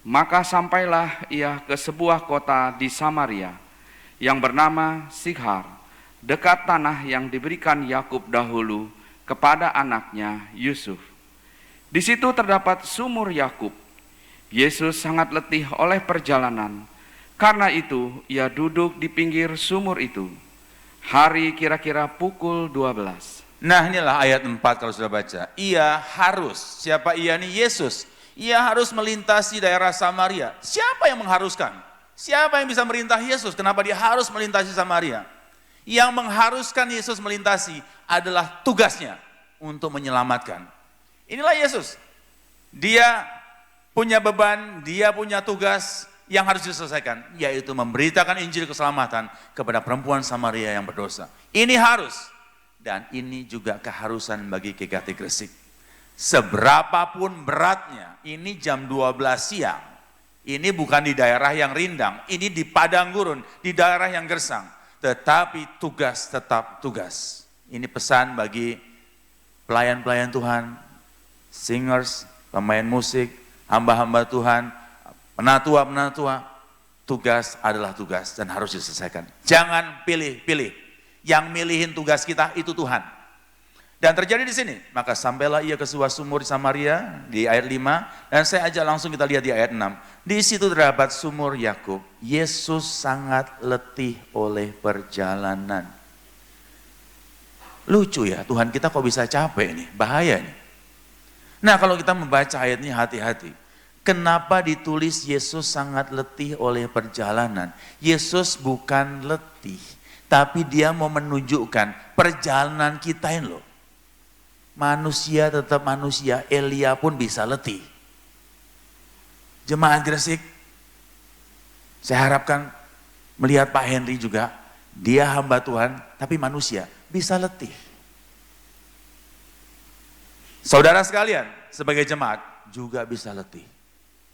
Maka sampailah ia ke sebuah kota di Samaria yang bernama Sikhar, dekat tanah yang diberikan Yakub dahulu kepada anaknya Yusuf. Di situ terdapat sumur Yakub. Yesus sangat letih oleh perjalanan. Karena itu ia duduk di pinggir sumur itu. Hari kira-kira pukul 12. Nah, inilah ayat 4 kalau sudah baca. Ia harus, siapa ia nih? Yesus. Ia harus melintasi daerah Samaria. Siapa yang mengharuskan? Siapa yang bisa merintah Yesus? Kenapa dia harus melintasi Samaria? Yang mengharuskan Yesus melintasi adalah tugasnya untuk menyelamatkan. Inilah Yesus. Dia punya beban, dia punya tugas yang harus diselesaikan, yaitu memberitakan Injil keselamatan kepada perempuan Samaria yang berdosa. Ini harus. Dan ini juga keharusan bagi GKT Gresik. Seberapapun beratnya, ini jam 12 siang. Ini bukan di daerah yang rindang, ini di padang gurun, di daerah yang gersang. Tetapi tugas tetap tugas. Ini pesan bagi pelayan-pelayan Tuhan, singers, pemain musik, hamba-hamba Tuhan, penatua-penatua. Tugas adalah tugas dan harus diselesaikan. Jangan pilih-pilih. Yang milihin tugas kita itu Tuhan. Dan terjadi di sini. Maka sampailah ia ke sebuah sumur di Samaria di ayat 5. Dan saya ajak langsung kita lihat di ayat 6. Di situ terdapat sumur Yakub. Yesus sangat letih oleh perjalanan. Lucu ya, Tuhan kita kok bisa capek nih, bahaya nih. Nah, kalau kita membaca ayat ini hati-hati. Kenapa ditulis Yesus sangat letih oleh perjalanan? Yesus bukan letih. Tapi dia mau menunjukkan perjalanan kita ini loh. Manusia tetap manusia, Elia pun bisa letih. Jemaat Gresik, saya harapkan melihat Pak Henry juga, dia hamba Tuhan, tapi manusia, bisa letih. Saudara sekalian, sebagai jemaat, juga bisa letih.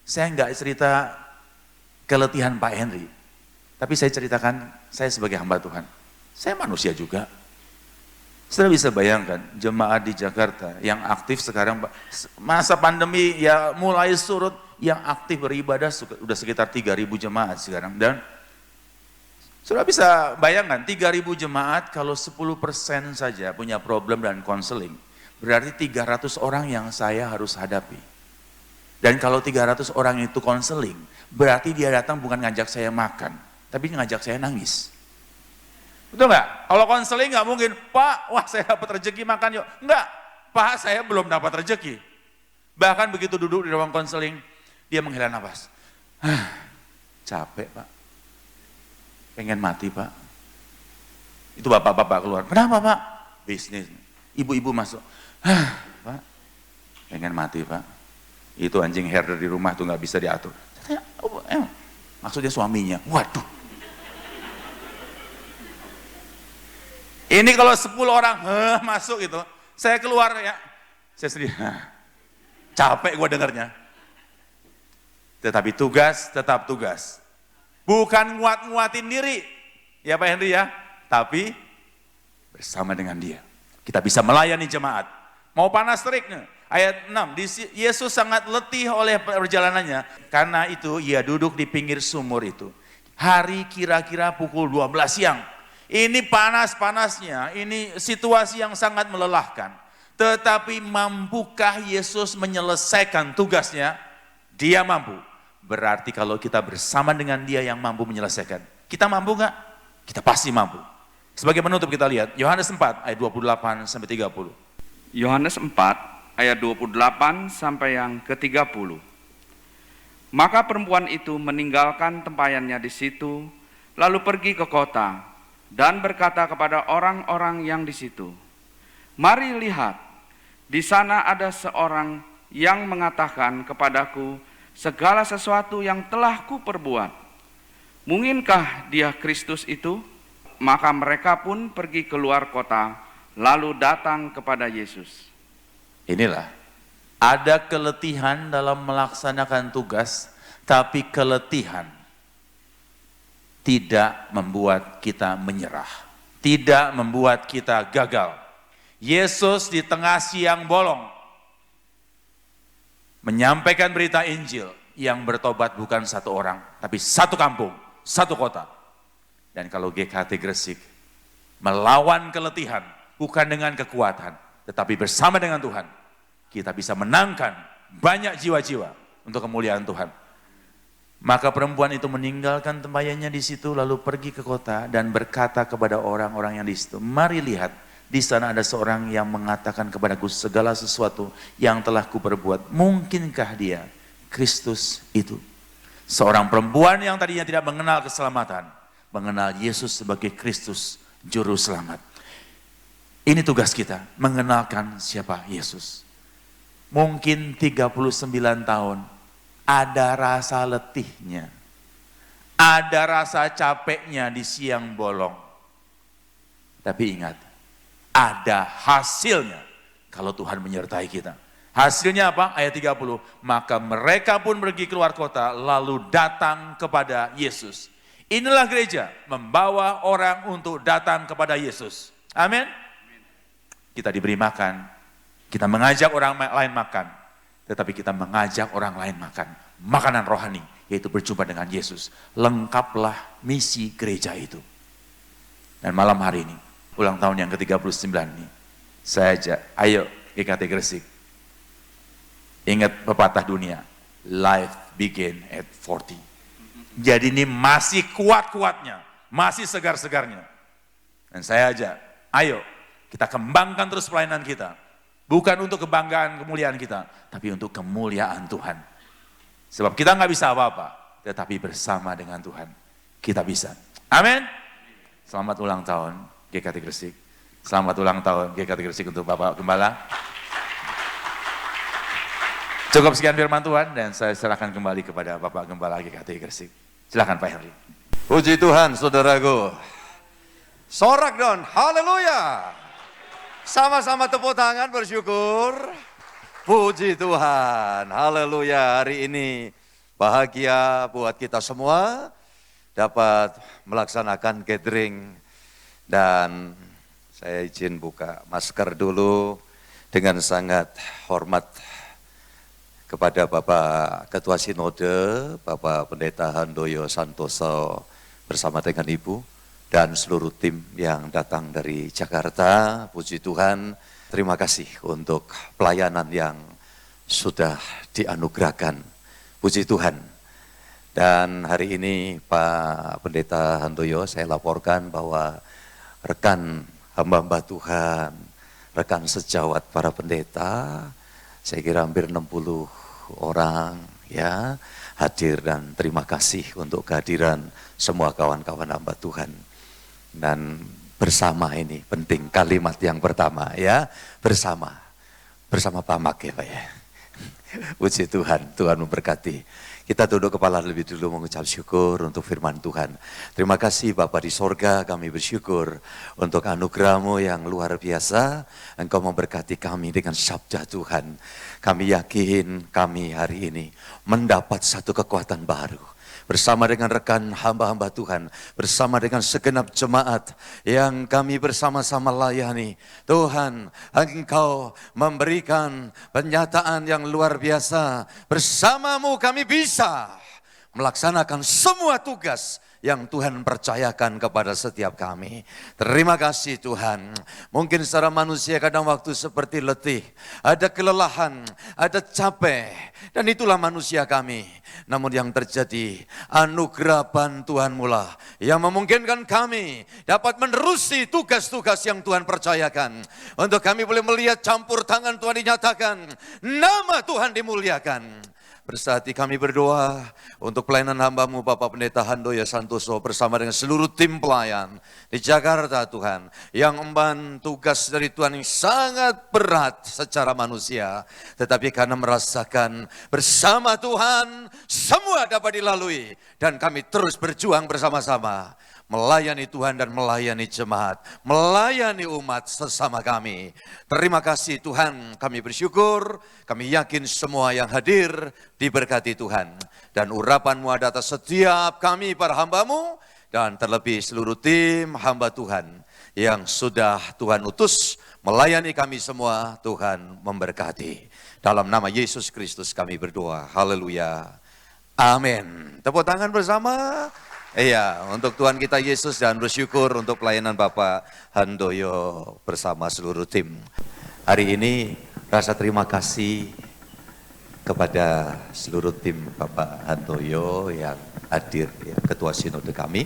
Saya enggak cerita keletihan Pak Henry, tapi saya ceritakan saya sebagai hamba Tuhan. Saya manusia juga. Saudara bisa bayangkan jemaat di Jakarta yang aktif sekarang, masa pandemi ya mulai surut, yang aktif beribadah sudah sekitar 3.000 jemaat sekarang. Dan saudara bisa bayangkan 3.000 jemaat kalau 10% saja punya problem dan konseling. Berarti 300 orang yang saya harus hadapi. Dan kalau 300 orang itu konseling, berarti dia datang bukan ngajak saya makan, tapi ngajak saya nangis. Betul nggak? Kalau konseling nggak mungkin, Pak, wah saya dapat rezeki makan yuk. Enggak, Pak saya belum dapat rezeki. Bahkan begitu duduk di ruang konseling, dia menghela nafas. Capek Pak, pengen mati Pak. Itu bapak-bapak keluar, kenapa Pak? Bisnis. Ibu-ibu masuk, Pak, pengen mati Pak. Itu anjing herder di rumah tuh nggak bisa diatur. Maksudnya suaminya, waduh. Ini kalau 10 orang masuk gitu, saya keluar ya, saya sedih. Capek gue dengarnya. Tetapi tugas tetap tugas. Bukan nguat-nguatin diri, ya Pak Henry ya, tapi bersama dengan dia. Kita bisa melayani jemaat. Mau panas teriknya. Ayat 6, Yesus sangat letih oleh perjalanannya. Karena itu ia duduk di pinggir sumur itu. Hari kira-kira pukul 12 siang. Ini panas-panasnya, ini situasi yang sangat melelahkan. Tetapi mampukah Yesus menyelesaikan tugasnya? Dia mampu. Berarti kalau kita bersama dengan dia yang mampu menyelesaikan. Kita mampu gak? Kita pasti mampu. Sebagai penutup kita lihat, Yohanes 4 ayat 28 sampai 30. Yohanes 4 ayat 28 sampai yang ke-30. Maka perempuan itu meninggalkan tempayannya di situ, lalu pergi ke kota dan berkata kepada orang-orang yang di situ, "Mari lihat, di sana ada seorang yang mengatakan kepadaku segala sesuatu yang telah kuperbuat. Mungkinkah dia Kristus itu?" Maka mereka pun pergi keluar kota, lalu datang kepada Yesus. Inilah, ada keletihan dalam melaksanakan tugas, tapi keletihan tidak membuat kita menyerah, tidak membuat kita gagal. Yesus di tengah siang bolong menyampaikan berita Injil, yang bertobat bukan satu orang, tapi satu kampung, satu kota. Dan kalau GKT Gresik melawan keletihan, bukan dengan kekuatan, tetapi bersama dengan Tuhan, kita bisa menangkan banyak jiwa-jiwa untuk kemuliaan Tuhan. Maka perempuan itu meninggalkan tempayannya di situ, lalu pergi ke kota dan berkata kepada orang-orang yang di situ, "Mari lihat, di sana ada seorang yang mengatakan kepadaku segala sesuatu yang telah kuperbuat. Mungkinkah dia Kristus itu?" Seorang perempuan yang tadinya tidak mengenal keselamatan, mengenal Yesus sebagai Kristus, Juru Selamat. Ini tugas kita, mengenalkan siapa Yesus. Mungkin 39 tahun, ada rasa letihnya, ada rasa capeknya di siang bolong. Tapi ingat, ada hasilnya kalau Tuhan menyertai kita. Hasilnya apa? Ayat 30, maka mereka pun pergi keluar kota, lalu datang kepada Yesus. Inilah gereja, membawa orang untuk datang kepada Yesus. Amin. Kita diberi makan, kita mengajak orang lain makan, tetapi kita mengajak orang lain makan makanan rohani, yaitu berjumpa dengan Yesus. Lengkaplah misi gereja itu. Dan malam hari ini, ulang tahun yang ke-39 ini, saya ajak, ayo GKT Gresik, ingat pepatah dunia, life begin at 40. Jadi ini masih kuat-kuatnya, masih segar-segarnya. Dan saya ajak, ayo kita kembangkan terus pelayanan kita. Bukan untuk kebanggaan, kemuliaan kita, tapi untuk kemuliaan Tuhan. Sebab kita nggak bisa apa-apa, tetapi bersama dengan Tuhan, kita bisa. Amin. Selamat ulang tahun GKT Gresik. Selamat ulang tahun GKT Gresik untuk Bapak Gembala. Cukup sekian firman Tuhan, dan saya serahkan kembali kepada Bapak Gembala GKT Gresik. Silakan Pak Henry. Puji Tuhan saudaraku. Sorak dong, haleluya. Sama-sama tepuk tangan bersyukur. Puji Tuhan, haleluya. Hari ini bahagia buat kita semua dapat melaksanakan gathering. Dan saya izin buka masker dulu dengan sangat hormat kepada Bapak Ketua Sinode, Bapak Pendeta Handoyo Santoso bersama dengan Ibu dan seluruh tim yang datang dari Jakarta. Puji Tuhan, terima kasih untuk pelayanan yang sudah dianugerahkan. Puji Tuhan. Dan hari ini Pak Pendeta Handoyo, saya laporkan bahwa rekan hamba-hamba Tuhan, rekan sejawat para pendeta, Saya kira hampir 60 orang ya hadir, dan terima kasih untuk kehadiran semua kawan-kawan hamba Tuhan. Dan bersama ini penting, kalimat yang pertama ya, bersama Pak Mak ya Pak ya. Puji Tuhan, Tuhan memberkati. Kita tunduk kepala lebih dulu mengucap syukur untuk firman Tuhan. Terima kasih Bapa di sorga, kami bersyukur untuk anugerah-Mu yang luar biasa. Engkau memberkati kami dengan sabda Tuhan. Kami yakin kami hari ini mendapat satu kekuatan baru. Bersama dengan rekan hamba-hamba Tuhan, bersama dengan segenap jemaat yang kami bersama-sama layani. Tuhan, Engkau memberikan penyataan yang luar biasa. Bersama-Mu kami bisa melaksanakan semua tugas yang Tuhan percayakan kepada setiap kami. Terima kasih Tuhan. Mungkin secara manusia kadang waktu seperti letih, ada kelelahan, ada capek, dan itulah manusia kami. Namun yang terjadi, anugerah bantuan-Mu lah yang memungkinkan kami dapat menerusi tugas-tugas yang Tuhan percayakan. Untuk kami boleh melihat campur tangan Tuhan dinyatakan, nama Tuhan dimuliakan. Bersatu kami berdoa untuk pelayanan hamba-Mu Bapak Pendeta Handoyo Santoso bersama dengan seluruh tim pelayan di Jakarta Tuhan, yang emban tugas dari Tuhan yang sangat berat secara manusia, tetapi karena merasakan bersama Tuhan semua dapat dilalui, dan kami terus berjuang bersama-sama melayani Tuhan dan melayani jemaat, melayani umat sesama kami. Terima kasih Tuhan, kami bersyukur, kami yakin semua yang hadir diberkati Tuhan. Dan urapan-Mu ada atas setiap kami para hamba-Mu, dan terlebih seluruh tim hamba Tuhan yang sudah Tuhan utus melayani kami semua. Tuhan memberkati. Dalam nama Yesus Kristus kami berdoa, haleluya, amin. Tepuk tangan bersama. Iya, untuk Tuhan kita Yesus, dan bersyukur untuk pelayanan Bapak Handoyo bersama seluruh tim. Hari ini rasa terima kasih kepada seluruh tim Bapak Handoyo yang hadir, ya, Ketua Sinode kami.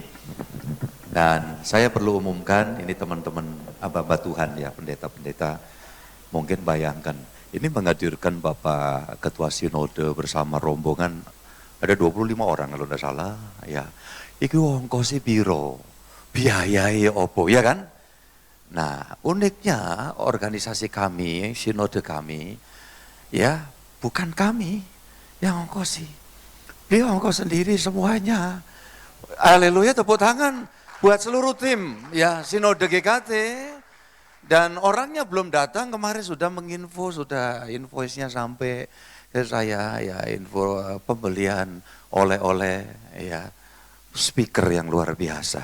Dan saya perlu umumkan, ini teman-teman hamba Tuhan ya, pendeta-pendeta, mungkin bayangkan, ini menghadirkan Bapak Ketua Sinode bersama rombongan, ada 25 orang kalau tidak salah, ya. Iki ongkose piro, biayai opo, ya kan? Nah, uniknya organisasi kami, sinode kami, ya bukan kami yang ongkosi. Dia ongkos sendiri semuanya. Haleluya, tepuk tangan buat seluruh tim, ya sinode GKT. Dan orangnya belum datang, kemarin sudah menginfo, sudah invoice-nya sampai ke saya, ya info pembelian oleh-oleh, ya. Speaker yang luar biasa.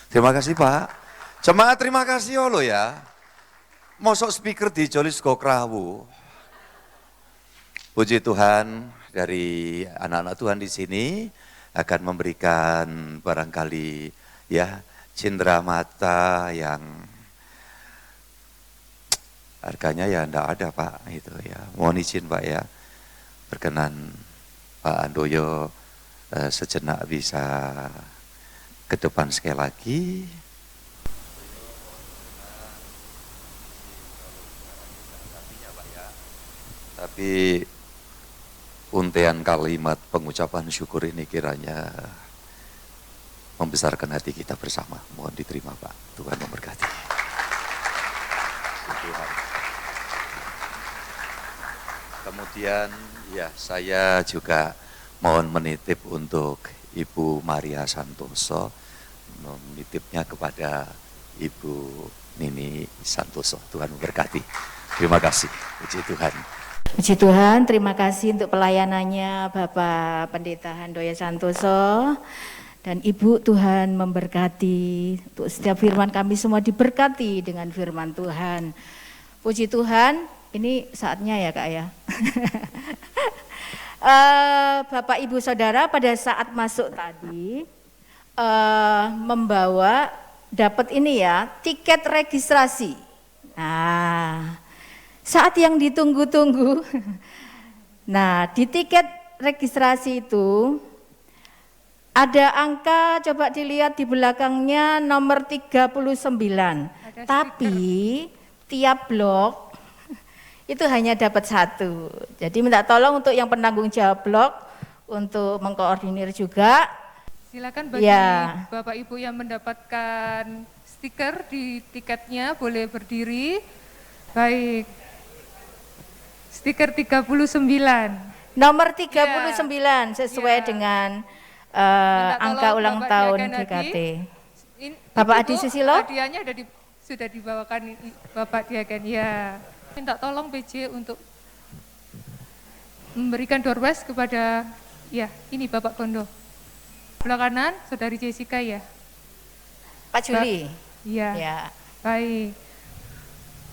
Terima kasih Pak. Jemaat terima kasih lo ya. Mosok speaker di Jolis Gokrawu. Puji Tuhan, dari anak-anak Tuhan di sini akan memberikan barangkali ya cindera mata yang harganya ya enggak ada Pak, itu ya. Mohon izin Pak ya. Berkenan Pak Handoyo sejenak bisa ke depan sekali lagi. Tapi untean kalimat pengucapan syukur ini kiranya membesarkan hati kita bersama. Mohon diterima Pak, Tuhan memberkati. Tuhan. Kemudian ya saya juga mohon menitip untuk Ibu Maria Santoso, menitipnya kepada Ibu Nini Santoso. Tuhan memberkati. Terima kasih. Puji Tuhan. Puji Tuhan, terima kasih untuk pelayanannya Bapak Pendeta Handoyo Santoso. Dan Ibu, Tuhan memberkati. Untuk setiap firman kami semua diberkati dengan firman Tuhan. Puji Tuhan, ini saatnya ya Kak ya. Bapak Ibu Saudara pada saat masuk tadi membawa dapat ini ya, tiket registrasi. Nah, saat yang ditunggu-tunggu. Nah, di tiket registrasi itu ada angka, coba dilihat di belakangnya nomor 39. Tapi tiap blok itu hanya dapat 1. Jadi minta tolong untuk yang penanggung jawab blok untuk mengkoordinir juga. Silakan bagi Ya. Bapak Ibu yang mendapatkan stiker di tiketnya boleh berdiri. Baik. Stiker 39. Nomor 39 sesuai Ya. dengan Minta angka tolong ulang Bapak tahun Diaken Hadi. GKT. Ibu, Bapak Adi Susilo? hadiahnya sudah dibawakan Bapak Diaken. Ya. Minta tolong PJ untuk memberikan door prize kepada, ya ini Bapak Gondo. Sebelah kanan, Saudari Jessica ya. Pak Juli. Iya. Ya. Baik.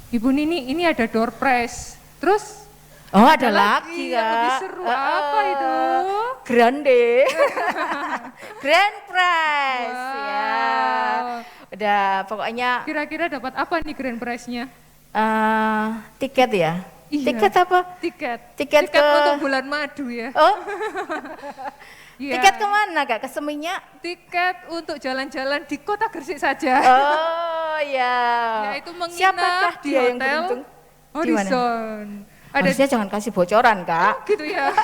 Ibu Nini, ini ada door prize. Terus Oh, ada lagi yang lebih Kak. seru. Apa itu? Grande. Grand prize. Wow. Ya. Udah pokoknya Kira-kira dapat apa nih grand prize-nya? tiket ya. Iya. Tiket apa? Tiket ke- untuk bulan madu ya. Oh, Iya. tiket kemana Kak? Ke Seminyak? Tiket untuk jalan-jalan di Kota Gresik saja. Oh ya. Yaitu menginap Siapakah di dia yang hotel beruntung? Di mana? Horizon. Harusnya jangan kasih bocoran Kak. Gitu ya.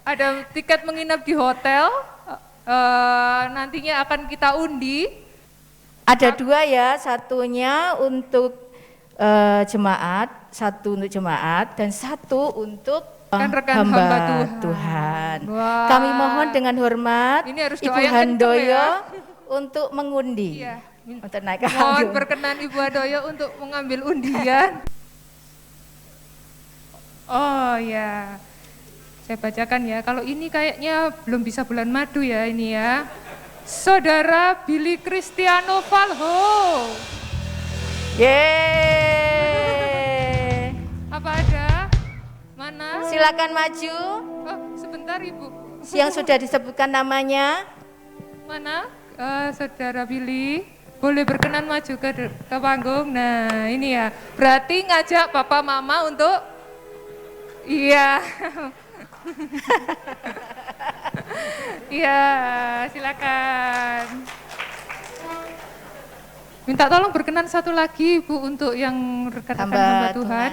Ada tiket menginap di hotel, nantinya akan kita undi. Ada 2 ya, satunya untuk jemaat, 1 untuk jemaat dan 1 untuk Rekan-rekan hamba Tuhan. Wah. Kami mohon dengan hormat Ini harus doa Ibu yang kenceng Handoyo ya. untuk mengundi. Iya. Untuk naik ke Mohon panggung. berkenan Ibu Handoyo untuk mengambil undian. Oh ya, saya bacakan ya. Kalau ini kayaknya belum bisa bulan madu ya ini ya. Saudara Billy Cristiano Valho. Yeay. Apa ada? Mana? Silakan maju Oh, sebentar Ibu. yang sudah disebutkan namanya. Mana? Saudara Billy, boleh berkenan maju ke panggung. Nah, ini ya. Berarti ngajak Papa Mama untuk iya. Iya, silakan. Minta tolong berkenan satu lagi Bu untuk yang rekan-rekan hamba Tuhan.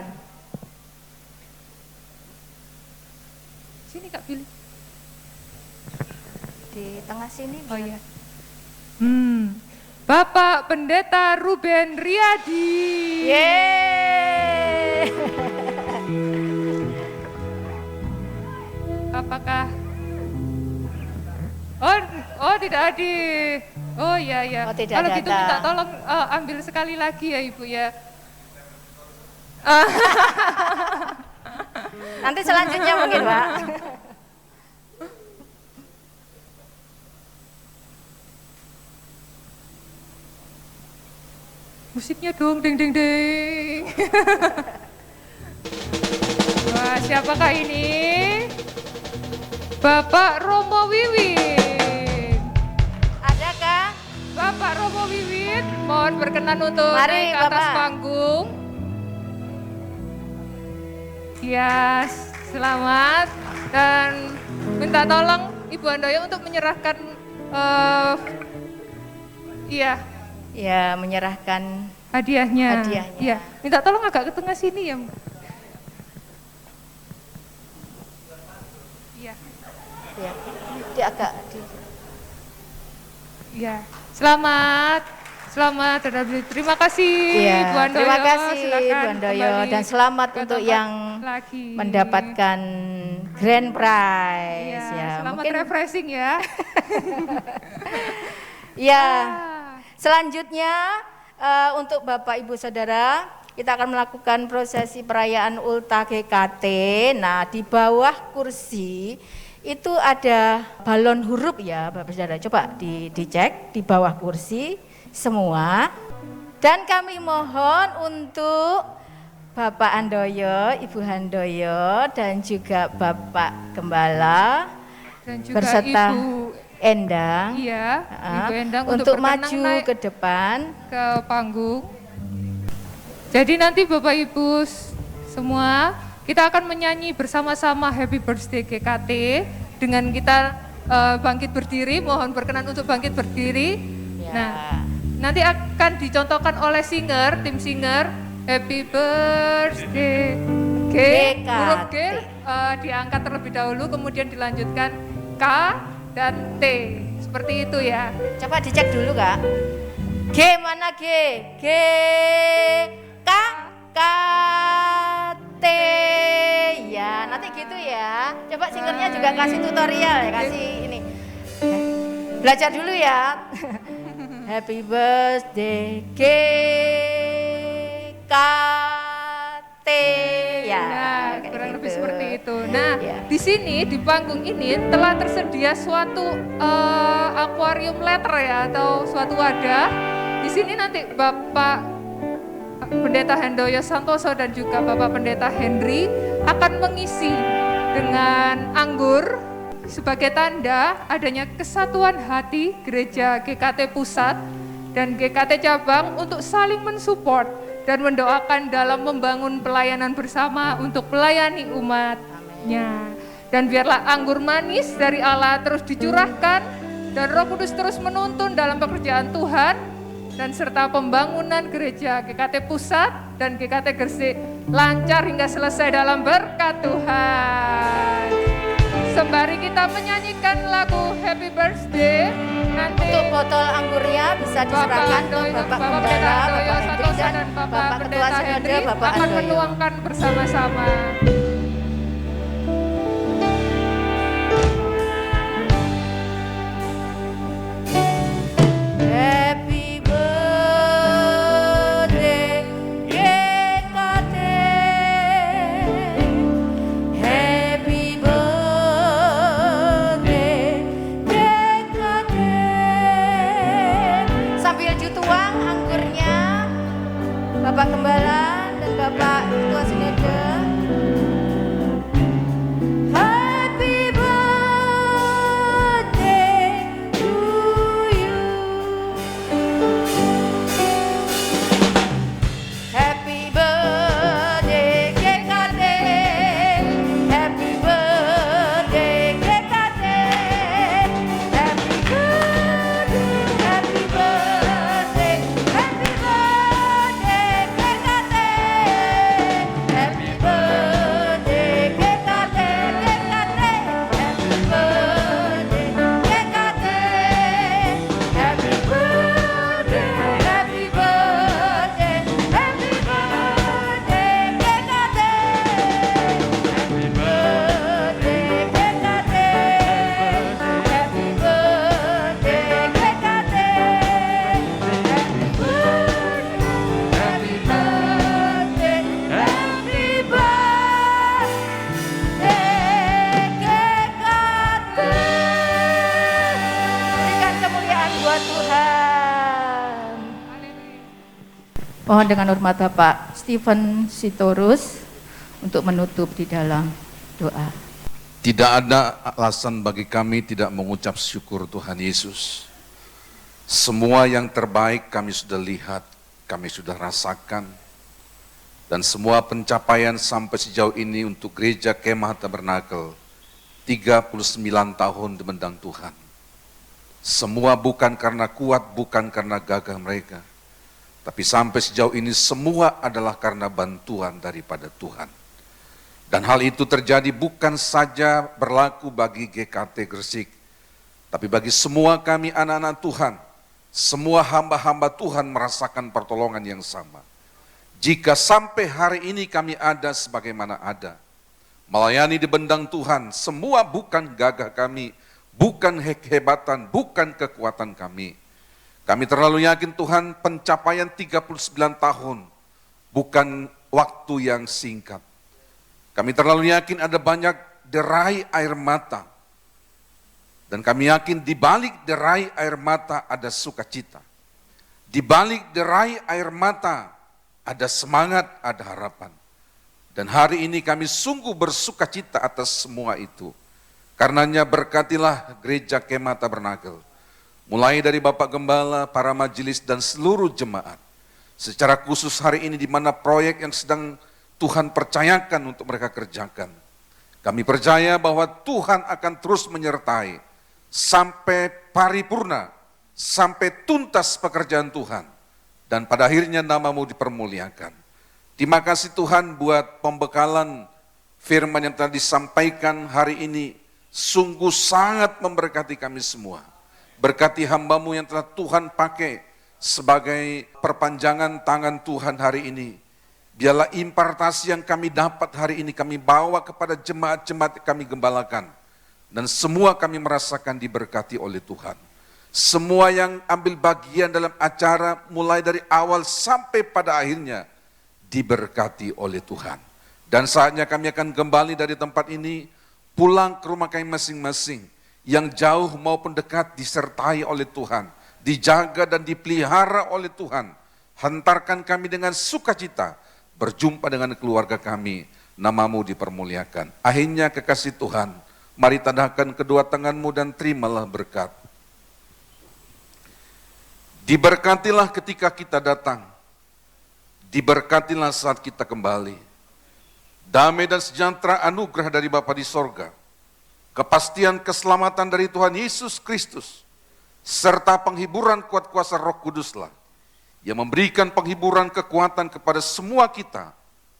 Sini Kak Billy. Di tengah sini. Oh iya. Bapak Pendeta Ruben Riyadi. Yeay. Apakah? Oh tidak hadir. Oh iya ya. Oh, tidak Kalau gitu datang. minta tolong ambil sekali lagi ya Ibu ya. Nanti selanjutnya mungkin Pak. Musiknya dong, ding ding ding. Wah, siapakah ini? Bapak Romo Wiwin. Adakah? Bapak Romo Wiwin, mohon berkenan untuk Mari, naik ke atas Bapak. panggung. Ya, selamat dan minta tolong Ibu Handoyo untuk menyerahkan Ya, menyerahkan hadiahnya. Hadiahnya. Ya, minta tolong agak ke tengah sini ya. Iya. ya. Dia agak di Iya. Selamat. Selamat, Saudara Billy. Terima kasih Ya, Ibu Handoyo. terima kasih Silakan Bu Handoyo kembali dan selamat ke untuk tempat yang lagi. mendapatkan grand prize Iya, ya. selamat Mungkin refreshing ya. ya. Ah. Selanjutnya untuk Bapak Ibu Saudara, kita akan melakukan prosesi perayaan Ulta GKT. Nah, di bawah kursi itu ada balon huruf ya Bapak Saudara. Coba dicek di bawah kursi semua. Dan kami mohon untuk Bapak Handoyo, Ibu Handoyo dan juga Bapak Gembala Dan juga berserta Ibu Endang, Iya, Ibu Endang untuk berkenan maju naik ke depan. ke panggung. Jadi nanti Bapak Ibu semua kita akan menyanyi bersama-sama Happy Birthday GKT dengan kita bangkit berdiri, mohon berkenan untuk bangkit berdiri. Ya. Nah, nanti akan dicontohkan oleh singer, tim singer Happy birthday huruf G diangkat terlebih dahulu, kemudian dilanjutkan K dan T. Seperti itu ya. Coba dicek dulu Kak. G mana G? G, K, K, T. Ya, nanti gitu ya. Coba singernya juga kasih tutorial ya, kasih ini. Belajar dulu ya. Happy birthday G, K, T. Ya, Nah, kayak kurang lebih gitu. seperti itu. Nah, Ya. di sini di panggung ini telah tersedia suatu akuarium letter ya, atau suatu wadah. Di sini nanti Bapak Pendeta Handoyo Santoso dan juga Bapak Pendeta Henry akan mengisi dengan anggur sebagai tanda adanya kesatuan hati Gereja GKT Pusat dan GKT Cabang untuk saling mensupport dan mendoakan dalam membangun pelayanan bersama untuk melayani umatnya. Dan biarlah anggur manis dari Allah terus dicurahkan dan Roh Kudus terus menuntun dalam pekerjaan Tuhan dan serta pembangunan gereja GKT Pusat dan GKT Gresik lancar hingga selesai dalam berkat Tuhan. Sembari kita menyanyikan lagu Happy Birthday, nanti Untuk botol anggurnya bisa diserahkan ke Bapak Gembala, Bapak Hendrik dan Bapak Ketua Sinode, Bapak akan Handoyo. menuangkan bersama-sama. Happy birthday GKT. Happy birthday GKT. Sambil dituang anggurnya Bapak Gembala dan Bapak Ketua Sinode. Happy birthday to you. Happy birthday GKT. Happy birthday GKT. Happy birthday, happy birthday, happy birthday GKT. Happy birthday GKT, GKT. Happy birthday GKT. Happy birthday, happy birthday, happy birthday GKT. Happy birthday GKT. Happy birthday GKT. Happy birthday, happy birthday, happy birthday GKT. Berikan kemuliaan buat Tuhan. Mohon dengan hormat Bapak Stephen Sitorus untuk menutup di dalam doa. Tidak ada alasan bagi kami tidak mengucap syukur Tuhan Yesus. Semua yang terbaik kami sudah lihat, kami sudah rasakan. Dan semua pencapaian sampai sejauh ini untuk Gereja Kemah Tabernakel, 39 tahun dimendang Tuhan. Semua bukan karena kuat, bukan karena gagah mereka. Tapi sampai sejauh ini semua adalah karena bantuan daripada Tuhan. Dan hal itu terjadi bukan saja berlaku bagi GKT Gresik, tapi bagi semua kami anak-anak Tuhan, semua hamba-hamba Tuhan merasakan pertolongan yang sama. Jika sampai hari ini kami ada sebagaimana ada, melayani di bendang Tuhan, semua bukan gagah kami, bukan kehebatan, bukan kekuatan kami. Kami terlalu yakin Tuhan pencapaian 39 tahun, bukan waktu yang singkat. Kami terlalu yakin ada banyak derai air mata. Dan kami yakin di balik derai air mata ada sukacita. Di balik derai air mata ada semangat, ada harapan. Dan hari ini kami sungguh bersukacita atas semua itu. Karenanya berkatilah Gereja Kemah Tabernakel. Mulai dari Bapak Gembala, para majelis dan seluruh jemaat. Secara khusus hari ini di mana proyek yang sedang Tuhan percayakan untuk mereka kerjakan. Kami percaya bahwa Tuhan akan terus menyertai sampai paripurna, sampai tuntas pekerjaan Tuhan. Dan pada akhirnya namamu dipermuliakan. Terima kasih Tuhan buat pembekalan firman yang telah disampaikan hari ini. Sungguh sangat memberkati kami semua. Berkati hamba-Mu yang telah Tuhan pakai sebagai perpanjangan tangan Tuhan hari ini. Biarlah impartasi yang kami dapat hari ini kami bawa kepada jemaat-jemaat kami gembalakan. Dan semua kami merasakan diberkati oleh Tuhan. Semua yang ambil bagian dalam acara mulai dari awal sampai pada akhirnya diberkati oleh Tuhan. Dan saatnya kami akan kembali dari tempat ini, pulang ke rumah kami masing-masing, yang jauh maupun dekat disertai oleh Tuhan, dijaga dan dipelihara oleh Tuhan. Hantarkan kami dengan sukacita, berjumpa dengan keluarga kami, nama-Mu dipermuliakan. Akhirnya kekasih Tuhan, mari tadahkan kedua tangan-Mu dan terimalah berkat. Diberkatilah ketika kita datang, diberkatilah saat kita kembali. Damai dan sejahtera anugerah dari Bapa di sorga, kepastian keselamatan dari Tuhan Yesus Kristus, serta penghiburan kuat kuasa Roh Kuduslah, yang memberikan penghiburan kekuatan kepada semua kita,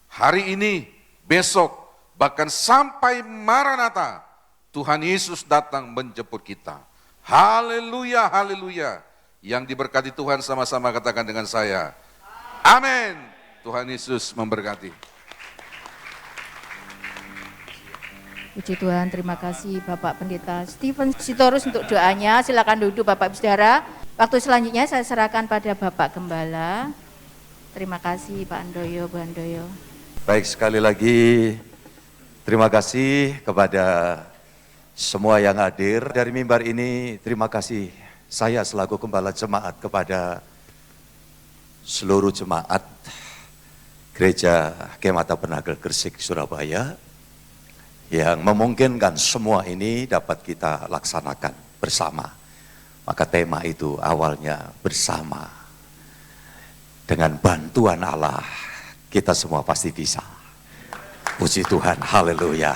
hari ini, besok, bahkan sampai Maranatha, Tuhan Yesus datang menjemput kita. Haleluya, haleluya. Yang diberkati Tuhan sama-sama katakan dengan saya. Amin. Tuhan Yesus memberkati. Puji Tuhan, terima kasih Bapak Pendeta Stephen Sitorus untuk doanya. Silakan duduk Bapak Ibu Saudara. Waktu selanjutnya saya serahkan pada Bapak Gembala. Terima kasih Pak Andoyo, Bu Andoyo. Baik, sekali lagi terima kasih kepada semua yang hadir dari mimbar ini. Terima kasih saya selaku Gembala Jemaat kepada seluruh jemaat Gereja Kemata Penagel Gresik, Surabaya, yang memungkinkan semua ini dapat kita laksanakan bersama. Maka tema itu awalnya bersama. Dengan bantuan Allah, kita semua pasti bisa. Puji Tuhan, haleluya.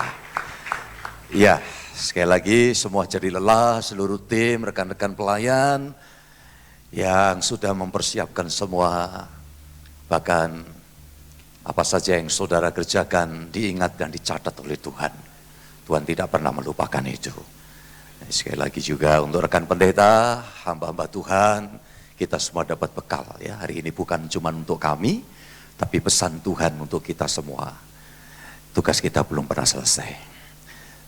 Ya, sekali lagi semua jadi lelah, seluruh tim, rekan-rekan pelayan yang sudah mempersiapkan semua, bahkan apa saja yang saudara kerjakan diingat dan dicatat oleh Tuhan. Tuhan tidak pernah melupakan itu. Sekali lagi juga untuk rekan pendeta, hamba-hamba Tuhan, kita semua dapat bekal ya. Hari ini bukan cuma untuk kami, tapi pesan Tuhan untuk kita semua. Tugas kita belum pernah selesai.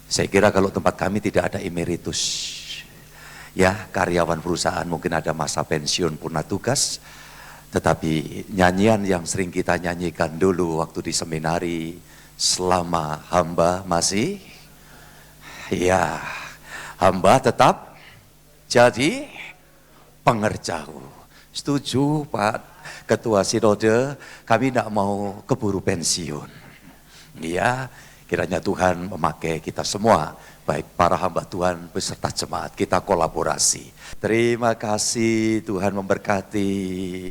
Saya kira kalau tempat kami tidak ada emeritus, ya karyawan perusahaan mungkin ada masa pensiun purna tugas, tetapi nyanyian yang sering kita nyanyikan dulu waktu di seminari, selama hamba masih, ya hamba tetap jadi pengerjaku. Setuju Pak Ketua Sinode, kami tidak mau keburu pensiun. Ya, kiranya Tuhan memakai kita semua, baik para hamba Tuhan beserta jemaat, kita kolaborasi. Terima kasih, Tuhan memberkati.